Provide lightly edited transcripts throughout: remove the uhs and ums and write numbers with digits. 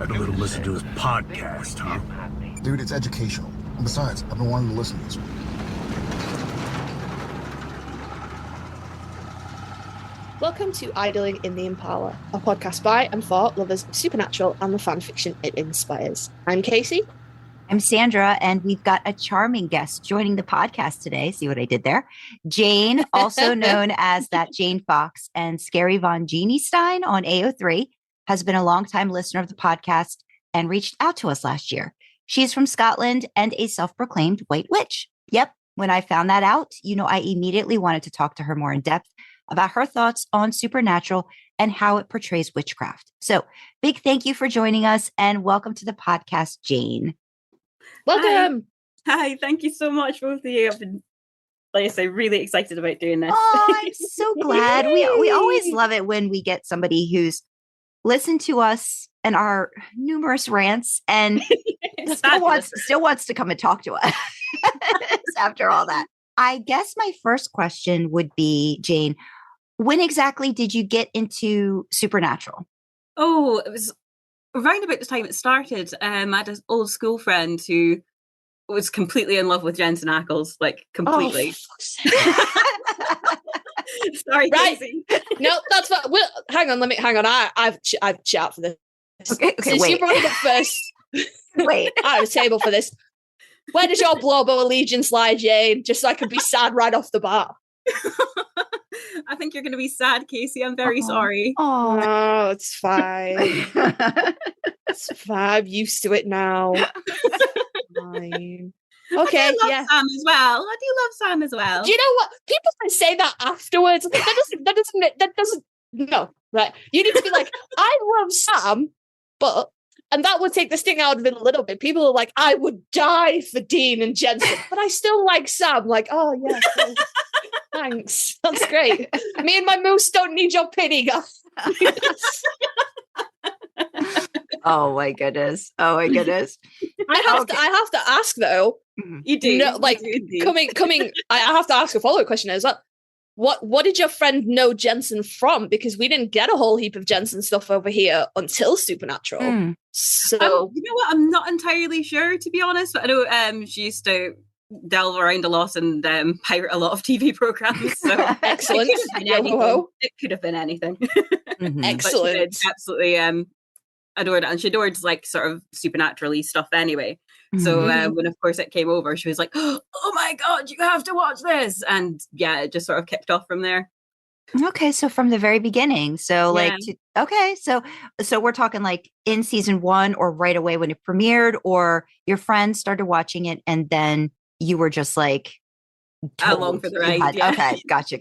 Had a little listen to his podcast, huh? Dude, it's educational. And besides, I've been wanting to listen to this one. Welcome to Idling in the Impala, a podcast by and for lovers of supernatural and the fan fiction it inspires. I'm Casey. I'm Sandra, and we've got a charming guest joining the podcast today. See what I did there? Jane, also known as ThatGirlJaneFox and ScaryVonJeannieStyne on AO3, has been a longtime listener of the podcast and reached out to us last year. She is from Scotland and a self-proclaimed white witch. Yep, when I found that out, I immediately wanted to talk to her more in depth about her thoughts on supernatural and how it portrays witchcraft. So big thank you for joining us and welcome to the podcast, Jane. Welcome. Hi. Thank you so much, both of you. I've been, like I say, really excited about doing this. Oh, I'm so glad. We always love it when we get somebody who's listened to us and our numerous rants and still wants to come and talk to us after all that. I guess my first question would be, Jane, when exactly did you get into supernatural? Oh, it was around about the time it started. I had an old school friend who was completely in love with Jensen Ackles, like completely. Oh, sorry, right. Casey. No, that's not. Well, hang on. I've chat for this. Okay, Since wait. you brought it up first, Wait. I have a table for this. Where does your Blobo allegiance lie, Jane? Just so I can be sad right off the bat. I think you're going to be sad, Casey. I'm very sorry. Oh, it's fine. It's fine. I'm used to it now. Fine. Okay, I do love yeah. Sam as well. I do love Sam as well. Do you know what? People can say that afterwards. That doesn't. No, right. You need to be like, I love Sam, but. And that would take the sting out of it a little bit. People are like, I would die for Dean and Jensen, but I still like Sam. Like, oh, yeah, thanks. That's great. Me and my moose don't need your pity, guys. Oh, my goodness. I have to ask, though. You do. No, like, coming. I have to ask a follow-up question as well. What did your friend know Jensen from? Because we didn't get a whole heap of Jensen stuff over here until Supernatural. So you know what? I'm not entirely sure, to be honest. But I know she used to delve around a lot and pirate a lot of TV programs. So excellent. It could have been anything. Mm-hmm. Excellent. But she did absolutely adored it, and she adored like sort of supernatural-y stuff anyway. So when of course it came over, she was like, "Oh my God, you have to watch this!" And yeah, it just sort of kicked off from there. Okay, so from the very beginning. So so we're talking like in season 1 or right away when it premiered, or your friends started watching it and then you were just like along for the ride. Yeah. Okay, gotcha.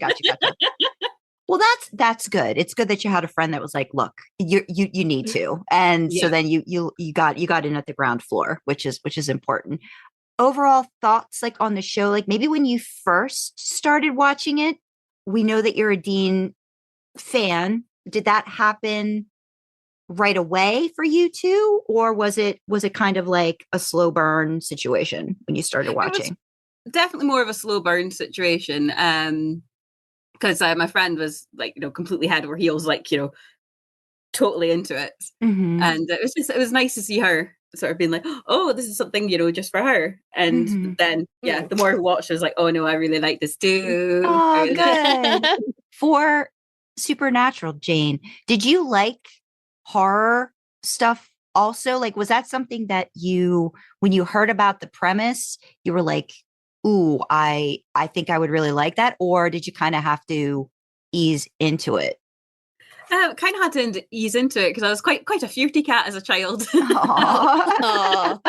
Well, that's good. It's good that you had a friend that was like, "Look, you need to," and so then you got in at the ground floor, which is important. Overall thoughts, like on the show, like maybe when you first started watching it, we know that you're a Dean fan. Did that happen right away for you too, or was it kind of like a slow burn situation when you started watching? Definitely more of a slow burn situation. Because my friend was like, completely head over heels, like, totally into it. Mm-hmm. And it was nice to see her sort of being like, oh, this is something, just for her. And then, the more I watched, I was like, oh no, I really like this too. Oh, good. For Supernatural, Jane, did you like horror stuff also? Like, was that something that when you heard about the premise, you were like, ooh, I think I would really like that? Or did you kind of have to ease into it? Kind of had to ease into it because I was quite a fierty cat as a child. Aww.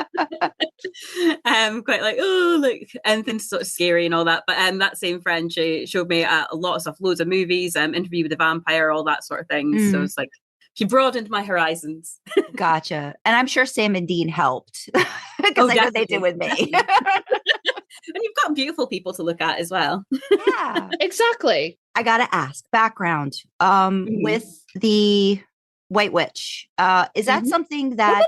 Quite like, oh, look, anything sort of scary and all that. But that same friend, she showed me a lot of stuff, loads of movies, Interview with the Vampire, all that sort of thing. So it's like, she broadened my horizons. Gotcha. And I'm sure Sam and Dean helped because I know they did with me. And you've got beautiful people to look at as well. Yeah, exactly. I got to ask background with the White Witch. Is that something that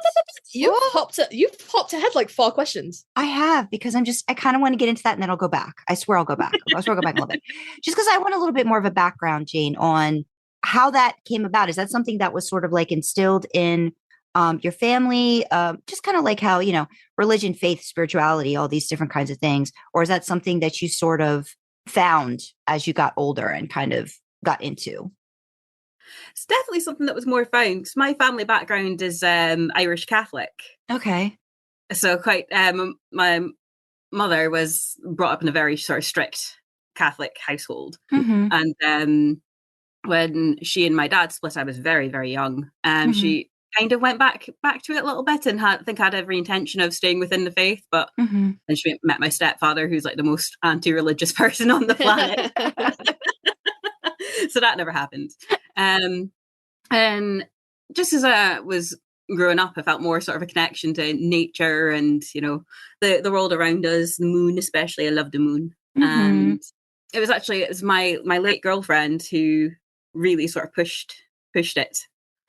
you've hopped ahead like 4 questions? I have, because I kind of want to get into that and then I'll go back. I swear I'll go back. A little bit. Just because I want a little bit more of a background, Jane, on how that came about. Is that something that was sort of like instilled in your family, just kind of like how, religion, faith, spirituality, all these different kinds of things? Or is that something that you sort of found as you got older and kind of got into? It's definitely something that was more found, because my family background is Irish Catholic. Okay. So quite, my mother was brought up in a very sort of strict Catholic household. Mm-hmm. And when she and my dad split, I was very, very young. She kind of went back to it a little bit, and had every intention of staying within the faith. But then she met my stepfather, who's like the most anti-religious person on the planet. So that never happened. And just as I was growing up, I felt more sort of a connection to nature and, the world around us, the moon especially. I love the moon. And it was my late girlfriend who really sort of pushed it,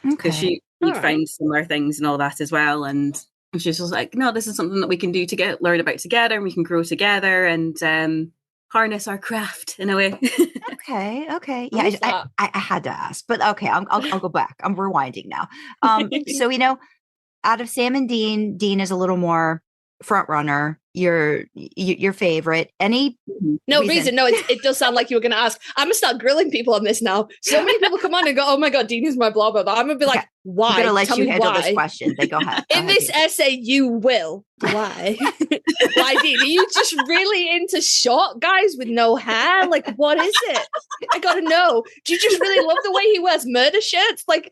because she found similar things and all that as well. And she's just like, no, this is something that we can do to learn about together, and we can grow together and harness our craft in a way. Okay. Yeah, I had to ask, but okay, I'll go back. I'm rewinding now. So out of Sam and Dean is a little more front runner. Your favorite. Any reason? No, it does sound like you were going to ask. I'm going to start grilling people on this now. So many people come on and go, "Oh my god, Dean is my blah blah blah." I'm going to be like, "Why?" I'm going to let Tell you me handle why. this question. Then go ahead. In this essay, you will. Why? Why, Dean? Are you just really into short guys with no hair? Like, what is it? I gotta know. Do you just really love the way he wears murder shirts? Like,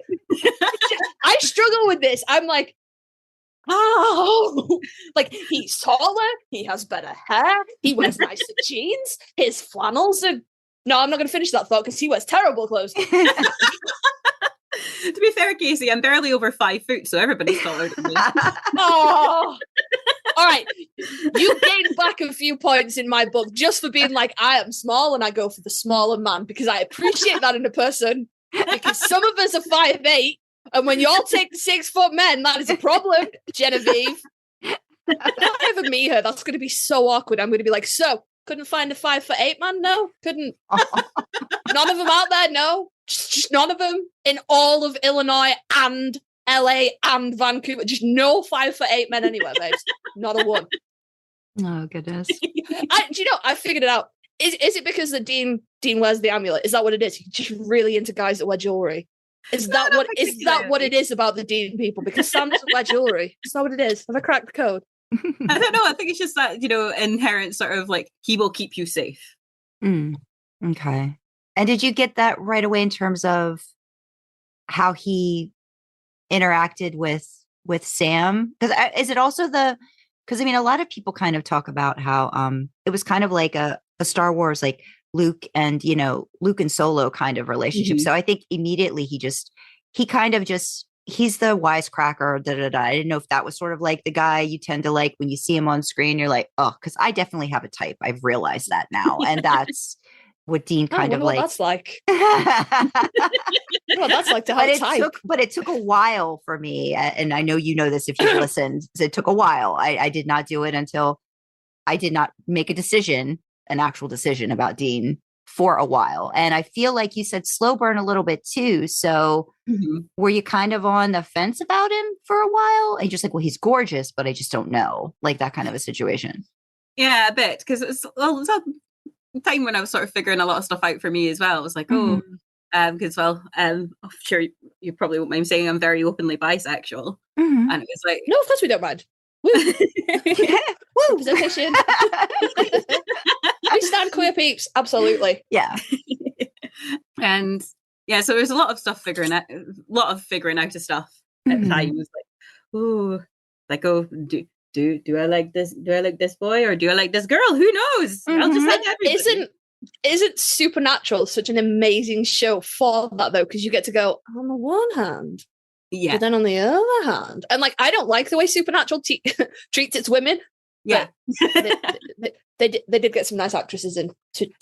I struggle with this. I'm like, oh, like, he's taller, he has better hair, he wears nicer jeans, his flannels are... No, I'm not going to finish that thought, because he wears terrible clothes. To be fair, Casey, I'm barely over 5 foot, so everybody's taller than me. Oh, all right. You gained back a few points in my book just for being like, I am small and I go for the smaller man, because I appreciate that in a person, because some of us are 5'8", and when you all take the 6 foot men, that is a problem, Genevieve. Don't ever meet her. That's going to be so awkward. I'm going to be like, so, couldn't find a 5'8" man? No, couldn't. None of them out there? No. Just none of them in all of Illinois and LA and Vancouver. Just no 5'8" men anywhere, babes. Not a one. Oh, goodness. I figured it out. Is it because the Dean wears the amulet? Is that what it is? He's just really into guys that wear jewelry. Is that what it is about the Dean people? Because Sam doesn't wear jewelry. Is that what it is? Have I cracked the code? I don't know. I think it's just that, inherent sort of like, he will keep you safe. Okay. And did you get that right away in terms of how he interacted with Sam? Because is it also because I mean, a lot of people kind of talk about how it was kind of like a Star Wars, like Luke and Solo kind of relationship. So I think immediately he's the wisecracker. I didn't know if that was sort of like the guy you tend to like when you see him on screen. You're like, oh, because I definitely have a type. I've realized that now, and that's what Dean kind of like. That's like. Well, that's like to have a type. But it took a while for me, and I know you know this if you've listened. So it took a while. I did not do it until I did not make an actual decision about Dean for a while. And I feel like you said slow burn a little bit too. So were you kind of on the fence about him for a while? And just like, well, he's gorgeous, but I just don't know, like that kind of a situation. Yeah, a bit, because it's a time when I was sort of figuring a lot of stuff out for me as well. I was like, because I'm sure you probably won't mind saying I'm very openly bisexual. And it was like, no, of course we don't mind. Woo! Woo! Presentation. We stand queer peeps, absolutely. Yeah. And yeah, so there's a lot of figuring out of stuff at the time. It was like, ooh, like, oh, do I like this? Do I like this boy or do I like this girl? Who knows? I'll just like everybody. Isn't Supernatural such an amazing show for that though? Because you get to go on the one hand. Yeah. But then on the other hand, and like, I don't like the way Supernatural treats its women. Yeah. They did get some nice actresses in.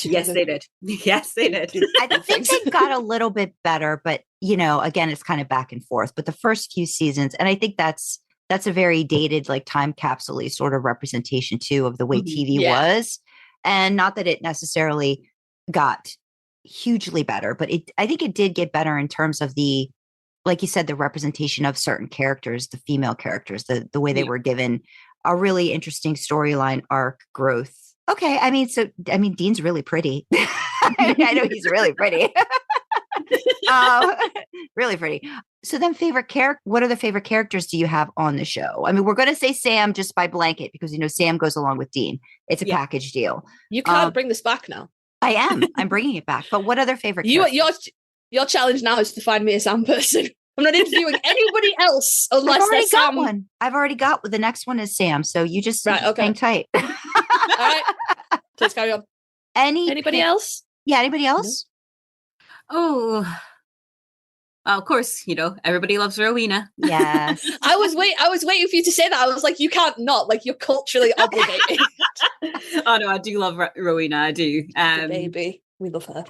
Yes, they did. Yes, they did. I think they got a little bit better, but again, it's kind of back and forth. But the first few seasons, and I think that's a very dated, like time capsule sort of representation too of the way TV was. And not that it necessarily got hugely better, but I think it did get better in terms of the like you said, the representation of certain characters, the female characters, the way they were given a really interesting storyline arc growth. Okay. I mean, Dean's really pretty. I know he's really pretty. Really pretty. So then what are the favorite characters do you have on the show? I mean, we're going to say Sam just by blanket because, Sam goes along with Dean. It's a package deal. You can't bring this back now. I am. I'm bringing it back. But what other favorite characters? Your challenge now is to find me a Sam person. I'm not interviewing anybody else unless there's Sam. One. I've already got the next one is Sam. So you just hang tight. All right. Please carry on. Anybody else? Yeah. Anybody else? Oh, well, of course, everybody loves Rowena. Yes. I was waiting for you to say that. I was like, you can't not. Like, you're culturally obligated. Oh no, I do love Rowena. I do. Baby, we love her.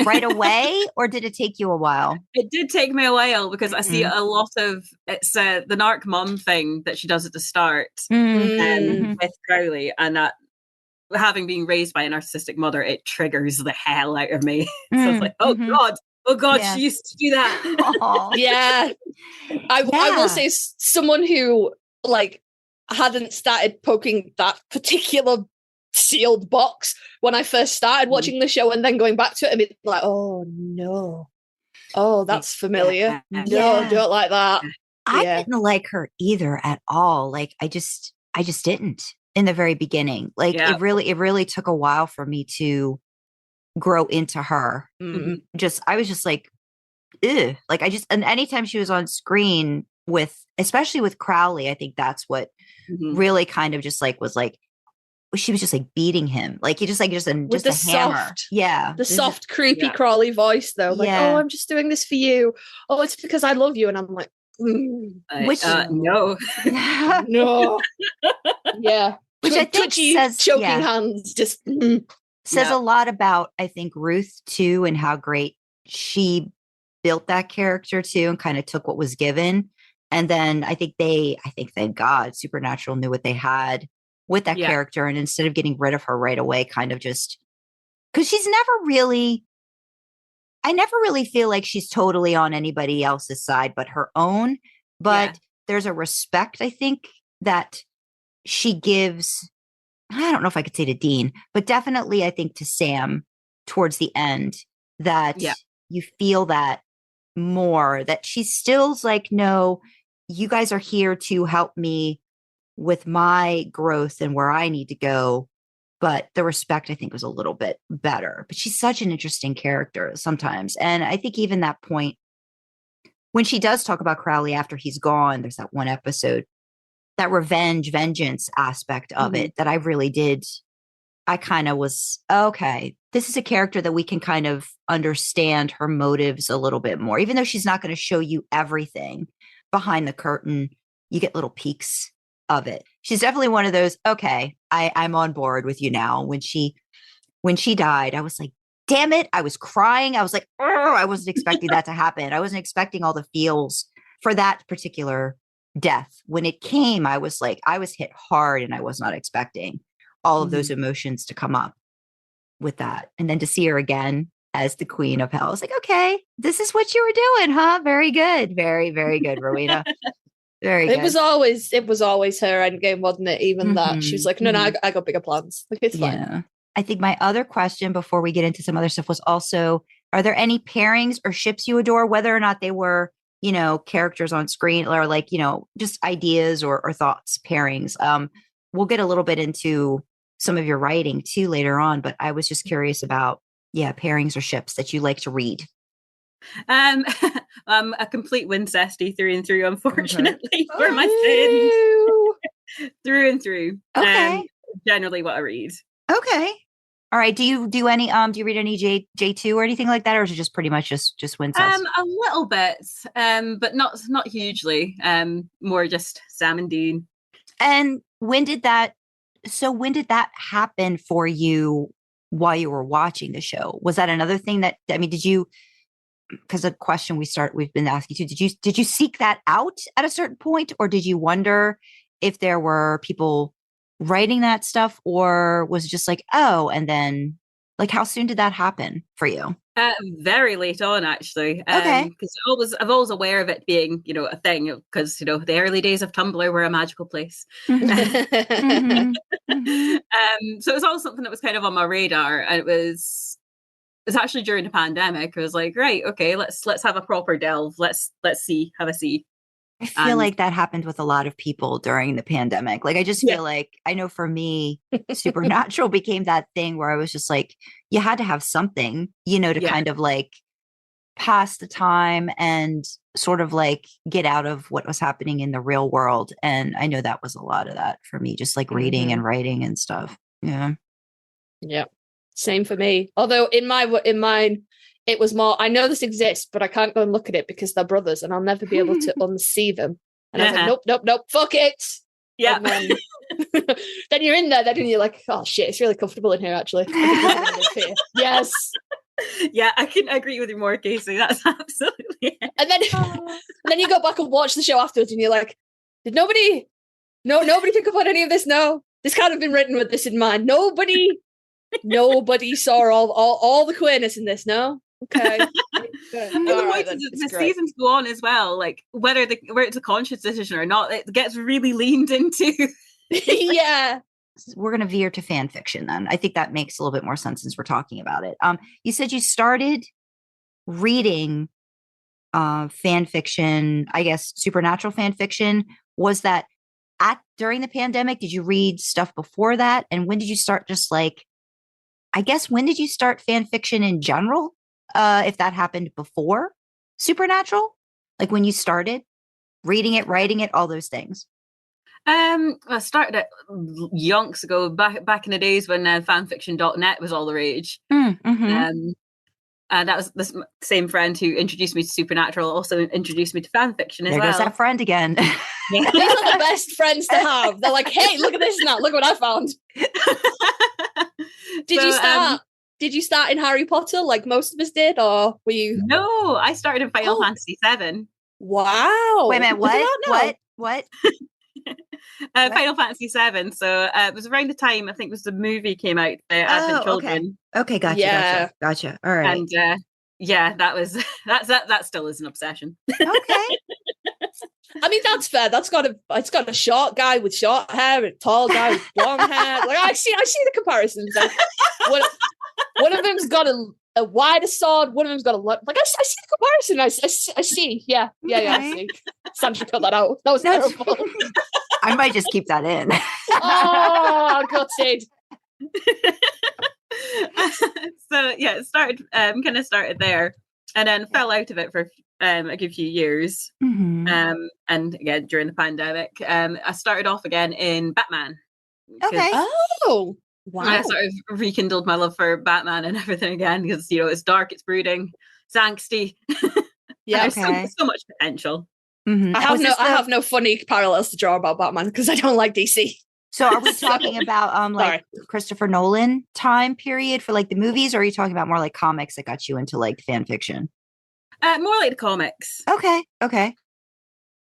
Right away, or did it take you a while? It did take me a while because I see a lot of it's the narc mum thing that she does at the start with Crowley, and that having been raised by a narcissistic mother, it triggers the hell out of me. So it's like, oh god, she used to do that. Yeah. I will say, someone who hadn't started poking that particular sealed box when I first started watching the show and then going back to it and being like, oh no, that's familiar. No, don't like that. I didn't like her either at all. Like I just didn't in the very beginning. Like it really took a while for me to grow into her. I was just like, ew. Like and anytime she was on screen especially with Crowley, I think that's what really kind of just was like, she was just beating him. Like he just a hammer. The soft, creepy Crowley voice though. Like, oh, I'm just doing this for you. Oh, it's because I love you. And I'm like, no. No. Yeah. Which I think twitchy, says, choking hands just says a lot about, I think, Ruth too, and how great she built that character too, and kind of took what was given. And then I think thank God Supernatural knew what they had with that character. And instead of getting rid of her right away, kind of just, because she's I never really feel like she's totally on anybody else's side but her own. But there's a respect, I think, that she gives, I don't know if I could say to Dean, but definitely I think to Sam towards the end, that you feel that more, that she's still like, no, you guys are here to help me with my growth and where I need to go. But the respect, I think, was a little bit better. But she's such an interesting character sometimes. And I think even that point, when she does talk about Crowley after he's gone, there's that one episode, that vengeance aspect of it that I really did. I kind of was, okay, this is a character that we can kind of understand her motives a little bit more. Even though she's not going to show you everything behind the curtain, you get little peeks of it. She's definitely one of those, okay, I'm on board with you now. When she died, I was like, damn it. I was crying. I was like, I wasn't expecting that to happen. I wasn't expecting all the feels for that particular death. When it came, I was hit hard, and I was not expecting all of those emotions to come up with that. And then to see her again as the queen of hell, I was like, okay, this is what you were doing, huh? Very good. Very, very good, Rowena. Very good. It was always her endgame, wasn't it? Even that she was like, no, I got bigger plans. Like, it's fine. I think my other question before we get into some other stuff was also, are there any pairings or ships you adore, whether or not they were, characters on screen, or just ideas or thoughts, pairings? We'll get a little bit into some of your writing too later on, but I was just curious about, pairings or ships that you like to read. I'm a complete Wincesty through and through, unfortunately, for my sins. Through and through. Okay. Generally what I read. Okay. All right. Do you read any J2 or anything like that, or is it just pretty much just Wincest? A little bit, but not hugely. More just Sam and Dean. And when did that happen for you while you were watching the show? Was that another thing that, did you, because a question we've been asking too, did you seek that out at a certain point, or did you wonder if there were people writing that stuff, or was it just like, oh, and then Like, how soon did that happen for you? Very late on, actually. Okay. Because I was always aware of it being, a thing. Because the early days of Tumblr were a magical place. Mhm. Mhm. So it was always something that was kind of on my radar, and it was actually during the pandemic. I was like, right, okay, let's have a proper delve. Let's have a see. I feel like that happened with a lot of people during the pandemic. Like, I just feel like, I know for me, Supernatural became that thing where I was just like, you had to have something, to kind of like pass the time and sort of like get out of what was happening in the real world. And I know that was a lot of that for me, just like reading and writing and stuff. Yeah. Yeah. Same for me. Although in mine, it was more, I know this exists, but I can't go and look at it because they're brothers and I'll never be able to unsee them. And I was like, nope, fuck it. Yeah. Then, then you're in there, then you're like, oh shit, it's really comfortable in here, actually. I think here. Yes. Yeah, I couldn't agree with you more, Casey. That's absolutely it. And then you go back and watch the show afterwards and you're like, did nobody pick up on any of this? No. This can't have been written with this in mind. Nobody saw all the queerness in this, no? Okay. And the point is the seasons go on as well, like whether it's a conscious decision or not, it gets really leaned into. Yeah. We're going to veer to fan fiction then. I think that makes a little bit more sense since we're talking about it. You said you started reading fan fiction, I guess supernatural fan fiction. Was that during the pandemic? Did you read stuff before that? And when did you start when did you start fan fiction in general? If that happened before Supernatural, like when you started reading it, writing it, all those things. I started it yonks ago, back in the days when fanfiction.net was all the rage. And that was the same friend who introduced me to Supernatural also introduced me to fanfiction as well. There goes that friend again. These are the best friends to have. They're like, hey, look at this now. Look what I found. Did you start in Harry Potter like most of us did, or were you? No, I started in Final Fantasy VII. Wow. Wait a minute, what? Final Fantasy VII. So it was around the time I think it was the movie came out, Advent Children. Okay, gotcha. All right. And that still is an obsession. Okay. I mean, that's fair. It's got a short guy with short hair and a tall guy with long hair. Like I see the comparisons. One of them's got a wider sword. One of them's got a lot. Like I see the comparison. I see. Yeah. I see. Sandra cut that out. That was terrible. I might just keep that in. Oh, gutted. So yeah, it started. Kind of started there, and then fell out of it for a good few years. And again during the pandemic, I started off again in Batman. Okay. Oh. Wow. I sort of rekindled my love for Batman and everything again because it's dark, it's brooding, it's angsty. Yeah, there's so much potential. I have no funny parallels to draw about Batman because I don't like DC. So are we talking about like Christopher Nolan time period for like the movies, or are you talking about more like comics that got you into like fan fiction? More like the comics. Okay.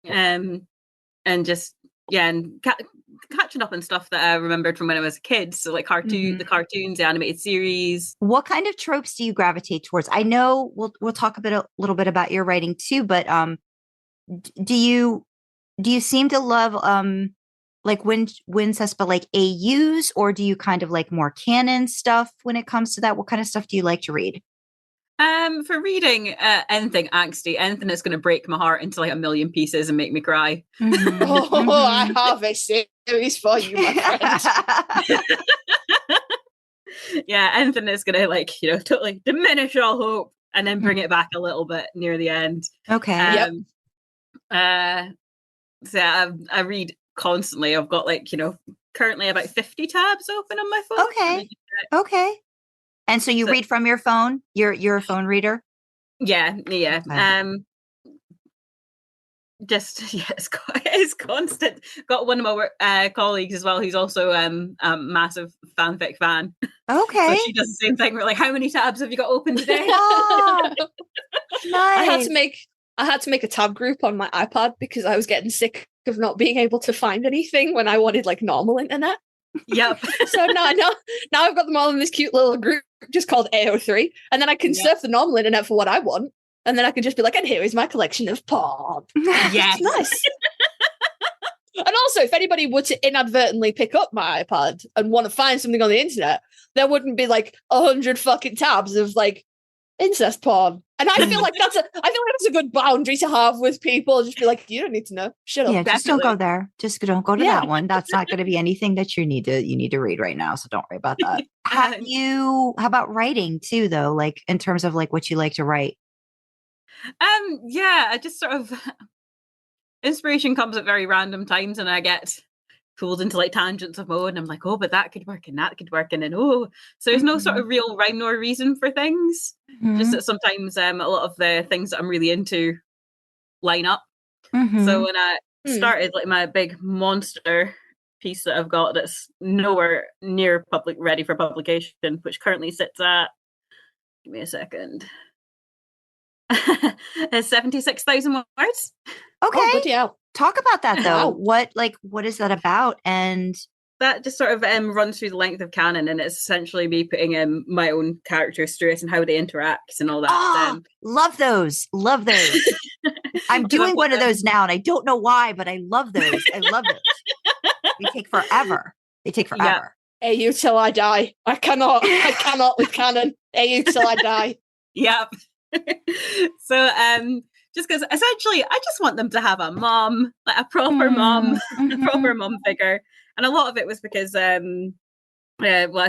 And just and catching up on stuff that I remembered from when I was a kid. So like the cartoons, the animated series. What kind of tropes do you gravitate towards? I know we'll talk a little bit about your writing too, but do you seem to love like Wincest, but like AUs, or do you kind of like more canon stuff when it comes to that? What kind of stuff do you like to read? For reading anything angsty, anything that's going to break my heart into like a million pieces and make me cry. I have a series for you, my friend. Yeah, anything that's going to like totally diminish all hope and then bring it back a little bit near the end. Okay. So I read constantly. I've got like currently about 50 tabs open on my phone. Okay. And so you read from your phone? You're a phone reader? Yeah. Okay. It's constant. Got one of my colleagues as well who's also a massive fanfic fan. Okay. So she does the same thing. We're like, how many tabs have you got open today? Oh, nice. I had to make a tab group on my iPad because I was getting sick of not being able to find anything when I wanted like normal internet. Yep. So now I've got them all in this cute little group just called AO3, and then I can surf the normal internet for what I want, and then I can just be like, and here is my collection of porn. Yes. It's nice. And also, if anybody were to inadvertently pick up my iPad and want to find something on the internet, there wouldn't be like 100 fucking tabs of like incest porn. And I feel like that's a good boundary to have with people. Just be like, you don't need to know. Shut up. Yeah, just don't go there. Just don't go to that one. That's not going to be anything that you need to read right now. So don't worry about that. How about writing too, though? Like in terms of like what you like to write? I just sort of inspiration comes at very random times, and I get pulled into like tangents of mode, and I'm like, oh, but that could work and that could work, and then so there's no sort of real rhyme nor reason for things. Just that sometimes a lot of the things that I'm really into line up. So when I started like my big monster piece that I've got that's nowhere near ready for publication, which currently sits at, give me a second, it's 76,000 words. Okay. Oh, bloody hell. Talk about that though. Wow. What is that about? And that just sort of runs through the length of canon, and it's essentially me putting in my own characters through it and how they interact and all that. Love those. I'm doing one of those now, and I don't know why, but I love those. I love those. They take forever. Yeah. AU till I die. I cannot with canon. AU till I die. Yep. So just because essentially I just want them to have a mom, like a proper mom, a proper mom figure. And a lot of it was because I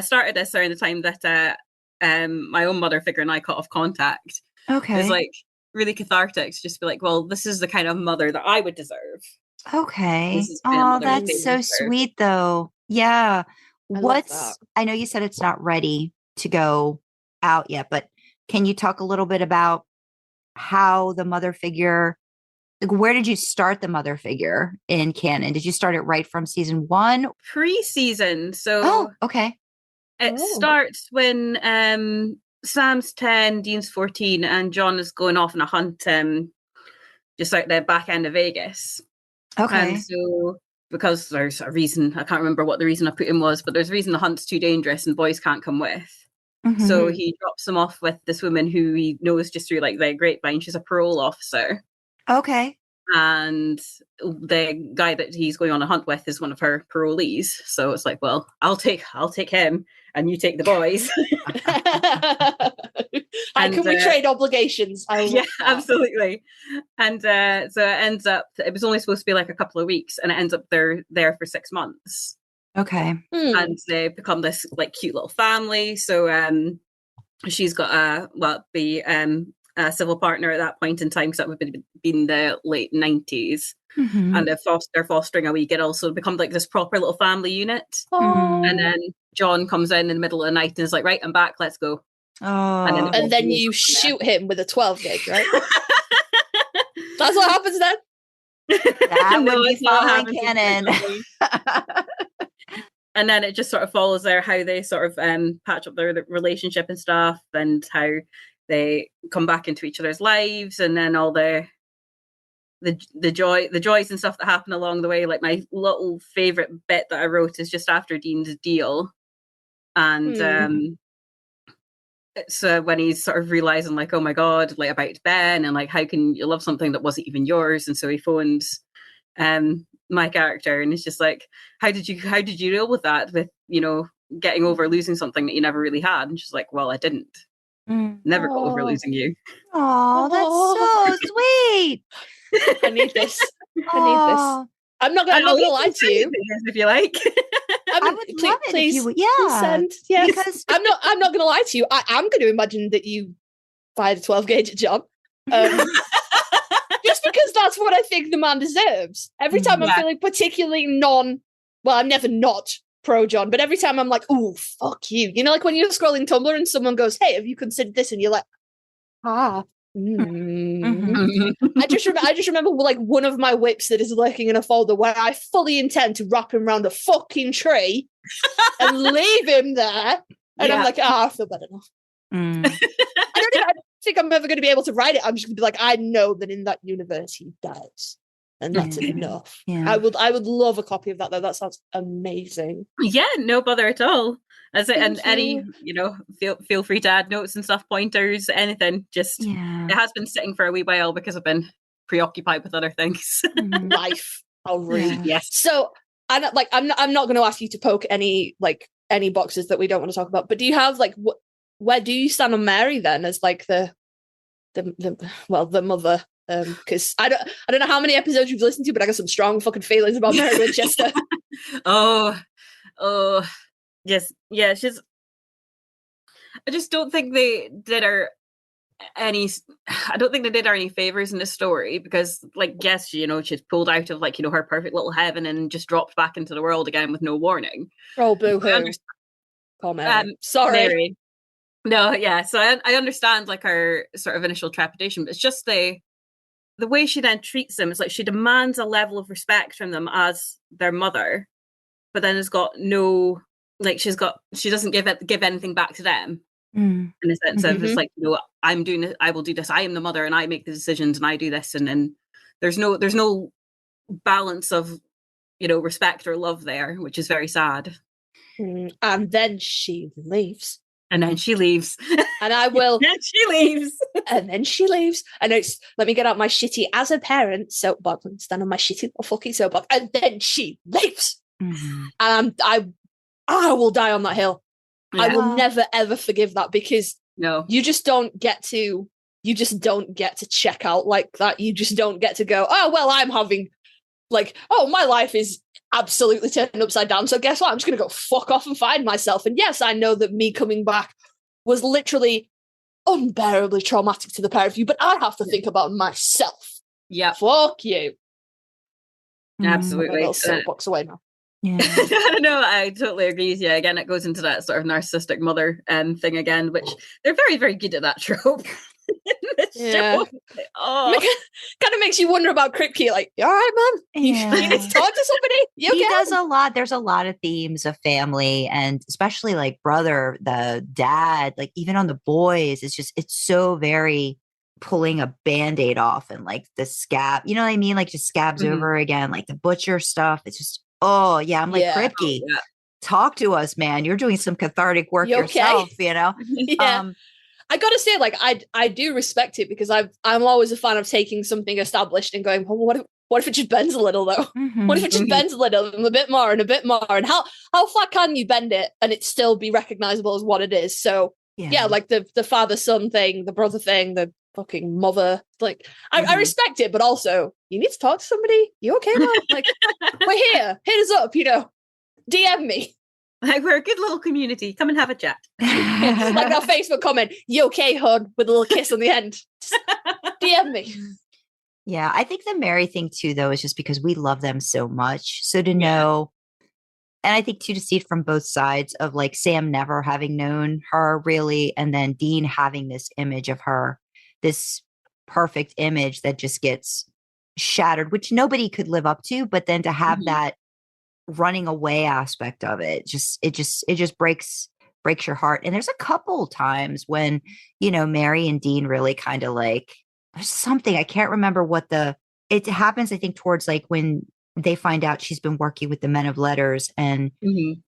started this around the time that my own mother figure and I cut off contact. Okay. It was like really cathartic to just be like, well, this is the kind of mother that I would deserve. Okay. Oh, that's so sweet though. Yeah. I know you said it's not ready to go out yet, but can you talk a little bit about how the mother figure, like where did you start the mother figure in canon? Did you start it right from season 1? Pre-season. So okay. It starts when Sam's 10, Dean's 14, and John is going off on a hunt just out the back end of Vegas. Okay. And so because there's a reason, I can't remember what the reason I put in was, but there's a reason the hunt's too dangerous and boys can't come with. So he drops them off with this woman who he knows just through like the grapevine. She's a parole officer. Okay. And the guy that he's going on a hunt with is one of her parolees. So it's like, well, I'll take him and you take the boys. How can we trade obligations? Yeah, absolutely. And so it ends up, it was only supposed to be like a couple of weeks, and it ends up they're there for 6 months. Okay. And they become this like cute little family. So she's got a civil partner at that point in time, because that would have been the late 90s. And they're fostering a wee girl, so become like this proper little family unit. And then John comes in the middle of the night and is like, right, I'm back, let's go. And then you shoot him with a 12 gauge, right? That's what happens then? That would be following canon. And then it just sort of follows there how they sort of patch up their relationship and stuff, and how they come back into each other's lives, and then all the joys and stuff that happen along the way. Like my little favorite bit that I wrote is just after Dean's deal, and so when he's sort of realizing like, oh my god, like about Ben, and like how can you love something that wasn't even yours, and so he phones my character, and it's just like, how did you deal with that, with getting over losing something that you never really had? And she's like, well, I didn't. Never got over losing you. Oh, that's so sweet. I need this. I'm not gonna lie to you. If you like. I would love it if you would. Yeah. Send. Yes. Because I'm not gonna lie to you. I'm gonna imagine that you fired a 12 gauge at John. Just because that's what I think the man deserves. Every time I'm feeling particularly I'm never not pro John, but every time I'm like, oh, fuck you. Like when you're scrolling Tumblr and someone goes, hey, have you considered this? And you're like, I just remember like one of my whips that is lurking in a folder where I fully intend to wrap him around a fucking tree and leave him there. And I'm like, I feel better now. I don't think I'm ever going to be able to write it. I'm just going to be like, I know that in that universe he dies. and that's enough. Yeah. I would love a copy of that though. That sounds amazing. Yeah, no bother at all. As it, and Thank any, you. feel free to add notes and stuff, pointers, anything. Just Yeah. it has been sitting for a wee while because I've been preoccupied with other things. Mhm. Life. I'll read. Yeah. Yes. So I'm not going to ask you to poke any boxes that we don't want to talk about. But do you have where do you stand on Mary then as like the mother? Because I don't know how many episodes you've listened to, but I got some strong fucking feelings about Mary Winchester. Oh, yes, yeah. I just don't think they did her any. I don't think they did her any favors in the story because, yes, she's pulled out of her perfect little heaven and just dropped back into the world again with no warning. Oh, boo-hoo. I Poor Mary. Sorry. Mary. No, yeah. So I understand her sort of initial trepidation, but it's just the way she then treats them. It's like she demands a level of respect from them as their mother, but then has got no, she doesn't give anything back to them in the sense of it's I'm doing it, I will do this. I am the mother and I make the decisions and I do this. And then there's no balance of, respect or love there, which is very sad. And then she leaves. And then she leaves. And I will. And she leaves. And then she leaves. And let me get out my shitty as a parent soapbox and stand on my shitty little fucking soapbox. And then she leaves. Mm-hmm. And I will die on that hill. Yeah. I will never ever forgive that because No. you just don't get to check out like that. You just don't get to go, oh well, I'm having my life is absolutely turned upside down. So guess what? I'm just gonna go fuck off and find myself. And yes, I know that me coming back was literally unbearably traumatic to the pair of you, but I have to think about myself. Yeah. Fuck you. Absolutely. Soapbox away now. Yeah. No, I totally agree with you. Again, it goes into that sort of narcissistic mother thing again, which they're very, very good at that trope. Yeah. Oh. Kind of makes you wonder about Kripke. You all right, man? Yeah. You need to talk to somebody? You He okay? does a lot. There's a lot of themes of family and especially brother, the dad, even on the boys, it's so very pulling a Band-Aid off and the scab, you know what I mean? Just scabs over again, the butcher stuff. It's just, oh yeah. I'm Kripke, talk to us, man. You're doing some cathartic work yourself, Yeah. I gotta say, I do respect it because I'm always a fan of taking something established and going, well, what if it just bends a little though? Mm-hmm. What if it just bends a little and a bit more and a bit more? And how far can you bend it and it still be recognizable as what it is? So the father-son thing, the brother thing, the fucking mother, I respect it, but also you need to talk to somebody. You okay, man? We're here. Hit us up, DM me. We're a good little community. Come and have a chat. That Facebook comment, you okay, hon, with a little kiss on the end. Just DM me. Yeah, I think the Mary thing too, though, is just because we love them so much. So to know, and I think too, to see it from both sides of Sam never having known her really, and then Dean having this image of her, this perfect image that just gets shattered, which nobody could live up to. But then to have that running away aspect of it just breaks your heart. And there's a couple times when Mary and Dean really kind of there's something I can't remember what it happens, I think towards when they find out she's been working with the men of letters and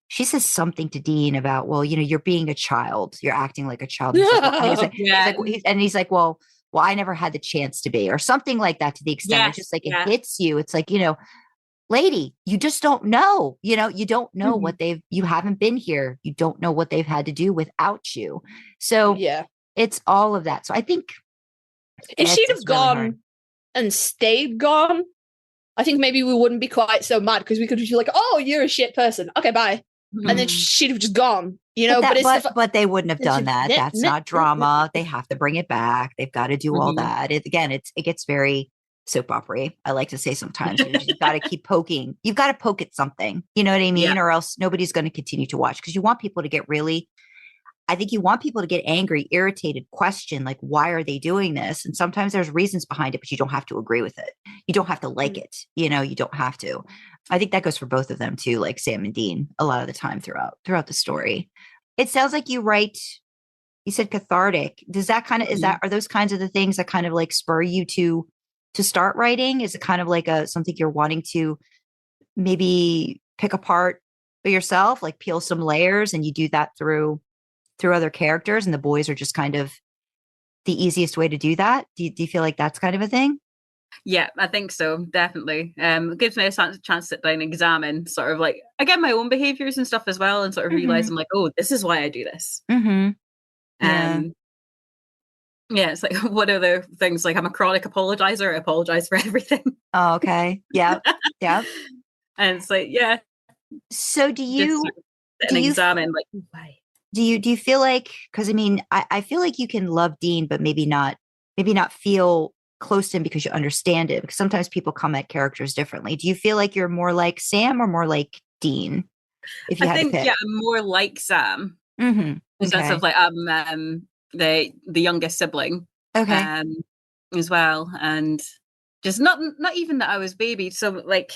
she says something to Dean about, well, you're being a child, you're acting like a child. And he's like, well, I never had the chance to be, or something like that, to the extent it's just it hits you. It's lady, you just don't know, you don't know what you haven't been here. You don't know what they've had to do without you. So it's all of that. So I think if she'd have gone and stayed gone, I think maybe we wouldn't be quite so mad because we could just be oh, you're a shit person. Okay, bye. And then she'd have just gone, but they wouldn't have done that. That's not drama. They have to bring it back. They've got to do all that. It gets very soap opera. I like to say sometimes you've got to keep poking. You've got to poke at something, you know what I mean? Or else nobody's going to continue to watch because you want people to get angry, irritated, question, why are they doing this? And sometimes there's reasons behind it, but you don't have to agree with it. You don't have to like it. You don't have to. I think that goes for both of them too, Sam and Dean, a lot of the time throughout the story. It sounds like you said cathartic. Does that are those kinds of the things that kind of spur you to to start writing? Is it kind of like something you're wanting to maybe pick apart for yourself, like peel some layers, and you do that through other characters, and the boys are just kind of the easiest way to do that? Do you feel like that's kind of a thing? Yeah, I think so. Definitely. It gives me a chance to sit down and examine sort of like, again, my own behaviors and stuff as well, and sort of realize I'm like, oh, this is why I do this. Yeah. Yeah, it's like one of the things, like I'm a chronic apologizer. I apologize for everything. Oh, okay. Yeah. Yeah. And it's like, yeah. So do you sit and examine like why? Do you feel like, because I mean, I feel like you can love Dean, but maybe not feel close to him because you understand it, because sometimes people come at characters differently. Do you feel like you're more like Sam or more like Dean? If you I had think, to pick? yeah, I'm more like Sam. In the sense of like I'm the youngest sibling, as well, and just not even that I was baby. So like,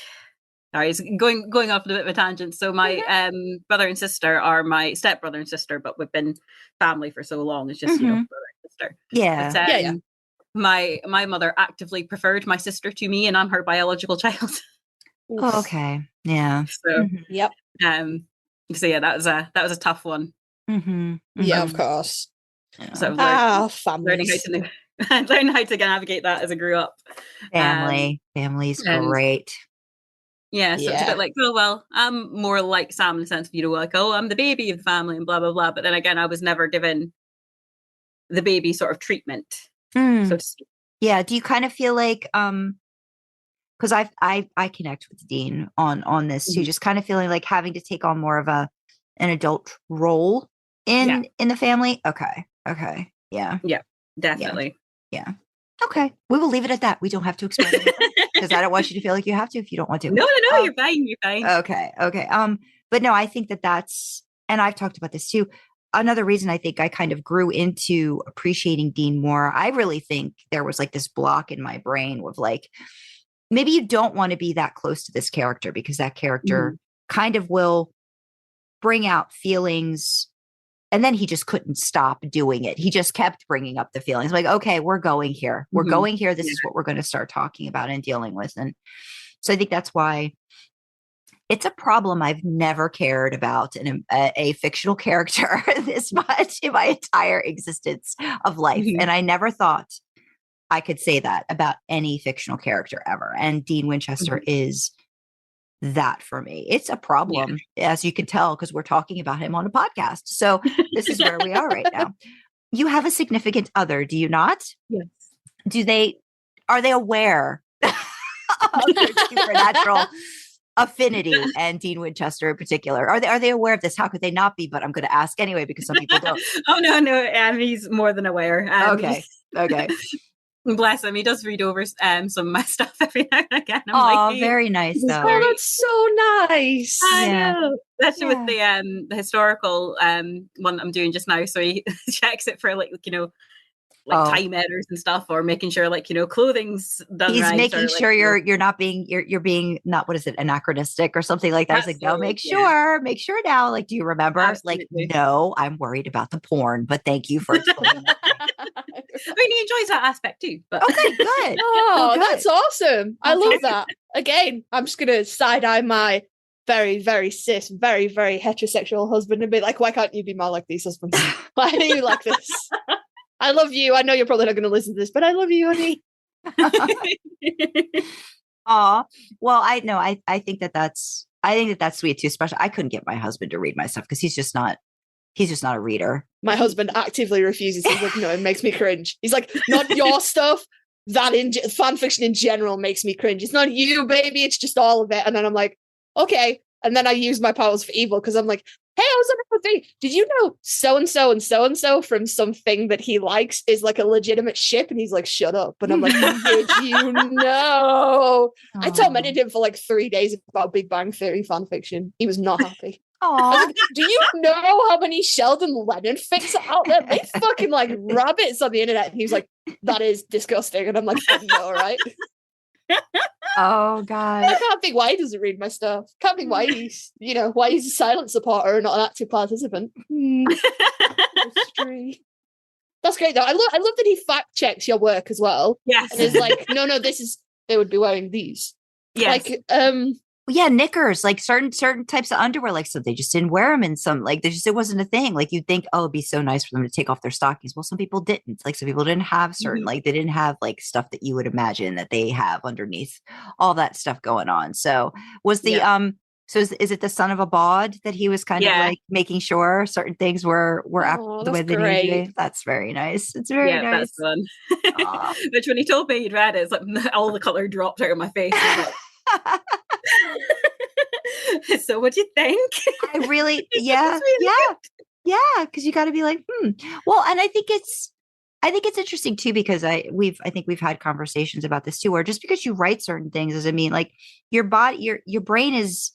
sorry, it's going off on a bit of a tangent. So my brother and sister are my stepbrother and sister, but we've been family for so long. It's just brother and sister. Yeah. But, my mother actively preferred my sister to me, and I'm her biological child. Oh, okay. Yeah. So yep. So yeah, that was a tough one. Yeah, of course. So families. learning how to navigate that as I grew up. Family's great. Yeah, so it's a bit like, oh well, I'm more like Sam in the sense of, like, oh, I'm the baby of the family and blah blah blah. But then again, I was never given the baby sort of treatment, so to speak. Yeah. Do you kind of feel like because I connect with Dean on this too, just kind of feeling like having to take on more of an adult role in the family? Okay. Yeah, Definitely. Yeah. Okay, we will leave it at that. We don't have to explain it because I don't want you to feel like you have to if you don't want to. No, you're fine. Okay. But no, I think that's, and I've talked about this too. Another reason I think I kind of grew into appreciating Dean more, I really think there was like this block in my brain with like, maybe you don't want to be that close to this character because that character kind of will bring out feelings. And then he just couldn't stop doing it. He just kept bringing up the feelings like, okay, we're going here. We're going here. This is what we're going to start talking about and dealing with. And so I think that's why it's a problem I've never cared about in a fictional character this much in my entire existence of life. And I never thought I could say that about any fictional character ever. And Dean Winchester is that for me. It's a problem, as you can tell, because we're talking about him on a podcast. So this is where we are right now. You have a significant other, do you not? Yes. Are they aware of your supernatural affinity and Dean Winchester in particular? Are they aware of this? How could they not be? But I'm going to ask anyway, because some people don't. Oh, no. He's more than aware. Okay. Bless him. He does read over some of my stuff every now and again. Oh, hey, very nice though. Oh, that's so nice. I know. Especially with the historical one I'm doing just now. So he checks it for like time errors and stuff, or making sure clothing's done He's right. making sure you're not being you're being not, what is it, anachronistic or something like that. He's like, no, make sure now. Like, do you remember? Absolutely. Like, no, I'm worried about the porn, but thank you for explaining. I mean, he enjoys that aspect too. But okay, good. Oh, that's awesome. I love that. Again, I'm just gonna side-eye my very, very cis, very, very heterosexual husband and be like, why can't you be more like these husbands? Why are you like this? I love you. I know you're probably not going to listen to this, but I love you, honey. Aw. Well, I think that's sweet too. Especially, I couldn't get my husband to read my stuff because he's just not a reader. My husband actively refuses. He's like, no, it makes me cringe. He's like, not your stuff. That fan fiction in general makes me cringe. It's not you, baby. It's just all of it. And then I'm like, okay. And then I use my powers for evil because I'm like, hey, I was on a thing. Did you know so-and-so and so-and-so from something that he likes is like a legitimate ship? And he's like, shut up. And I'm like, did you know? I tormented him for like 3 days about Big Bang Theory fan fiction. He was not happy. Like, do you know how many Sheldon Lennon fics are out there? They fucking like rabbits on the internet. And he was like, that is disgusting. And I'm like, I know, right? Oh God. I can't think why he doesn't read my stuff. Can't think why he's a silent supporter and not an active participant. That's great though. I love that he fact checks your work as well. Yes. And is like, no, this is, they would be wearing these. Yes. Like, yeah, knickers, like certain types of underwear, like so they just didn't wear them in some, like it wasn't a thing. Like you'd think, oh, it'd be so nice for them to take off their stockings. Well, some people didn't. Like some people didn't have certain, like they didn't have like stuff that you would imagine that they have underneath all that stuff going on. So was the so is it the son of a bod that he was kind of like making sure certain things were the way they needed to be? That's very nice. It's very nice. That's fun. Which when he told me he'd read it, it's like all the color dropped out of my face. So what do you think? I really, yeah, because you got to be like, Well, and I think it's interesting too, because I think we've had conversations about this too, where just because you write certain things doesn't mean like your body, your brain is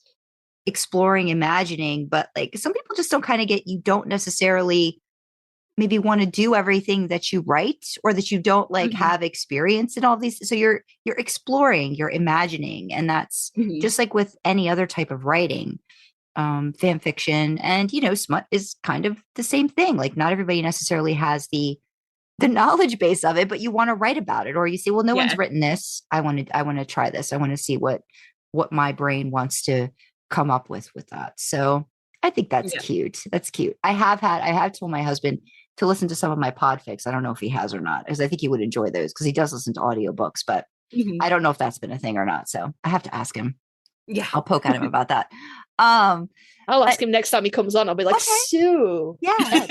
exploring, imagining, but like some people just don't kind of get, you don't necessarily maybe want to do everything that you write, or that you don't like have experience in all these. So you're exploring, you're imagining, and that's just like with any other type of writing, fan fiction, and smut is kind of the same thing. Like not everybody necessarily has the knowledge base of it, but you want to write about it, or you say, well, no one's written this. I want to try this. I want to see what my brain wants to come up with that. So I think that's cute. That's cute. I have told my husband to listen to some of my podfics. I don't know if he has or not, because I think he would enjoy those, because he does listen to audiobooks, but I don't know if that's been a thing or not. So I have to ask him. Yeah. I'll poke at him about that. I'll ask him next time he comes on. I'll be like, Sue. Yeah.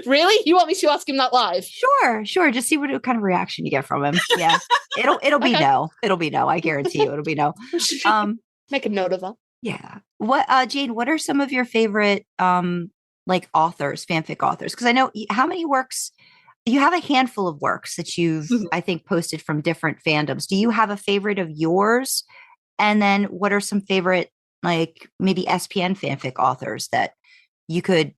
Really? You want me to ask him that live? Sure. Just see what kind of reaction you get from him. Yeah. It'll be no. It'll be no. I guarantee you it'll be no. Make a note of that. Yeah. What, Jane, what are some of your favorite, like authors, fanfic authors? Because I know how many works, you have a handful of works that you've, I think, posted from different fandoms. Do you have a favorite of yours? And then what are some favorite, like maybe SPN fanfic authors that you could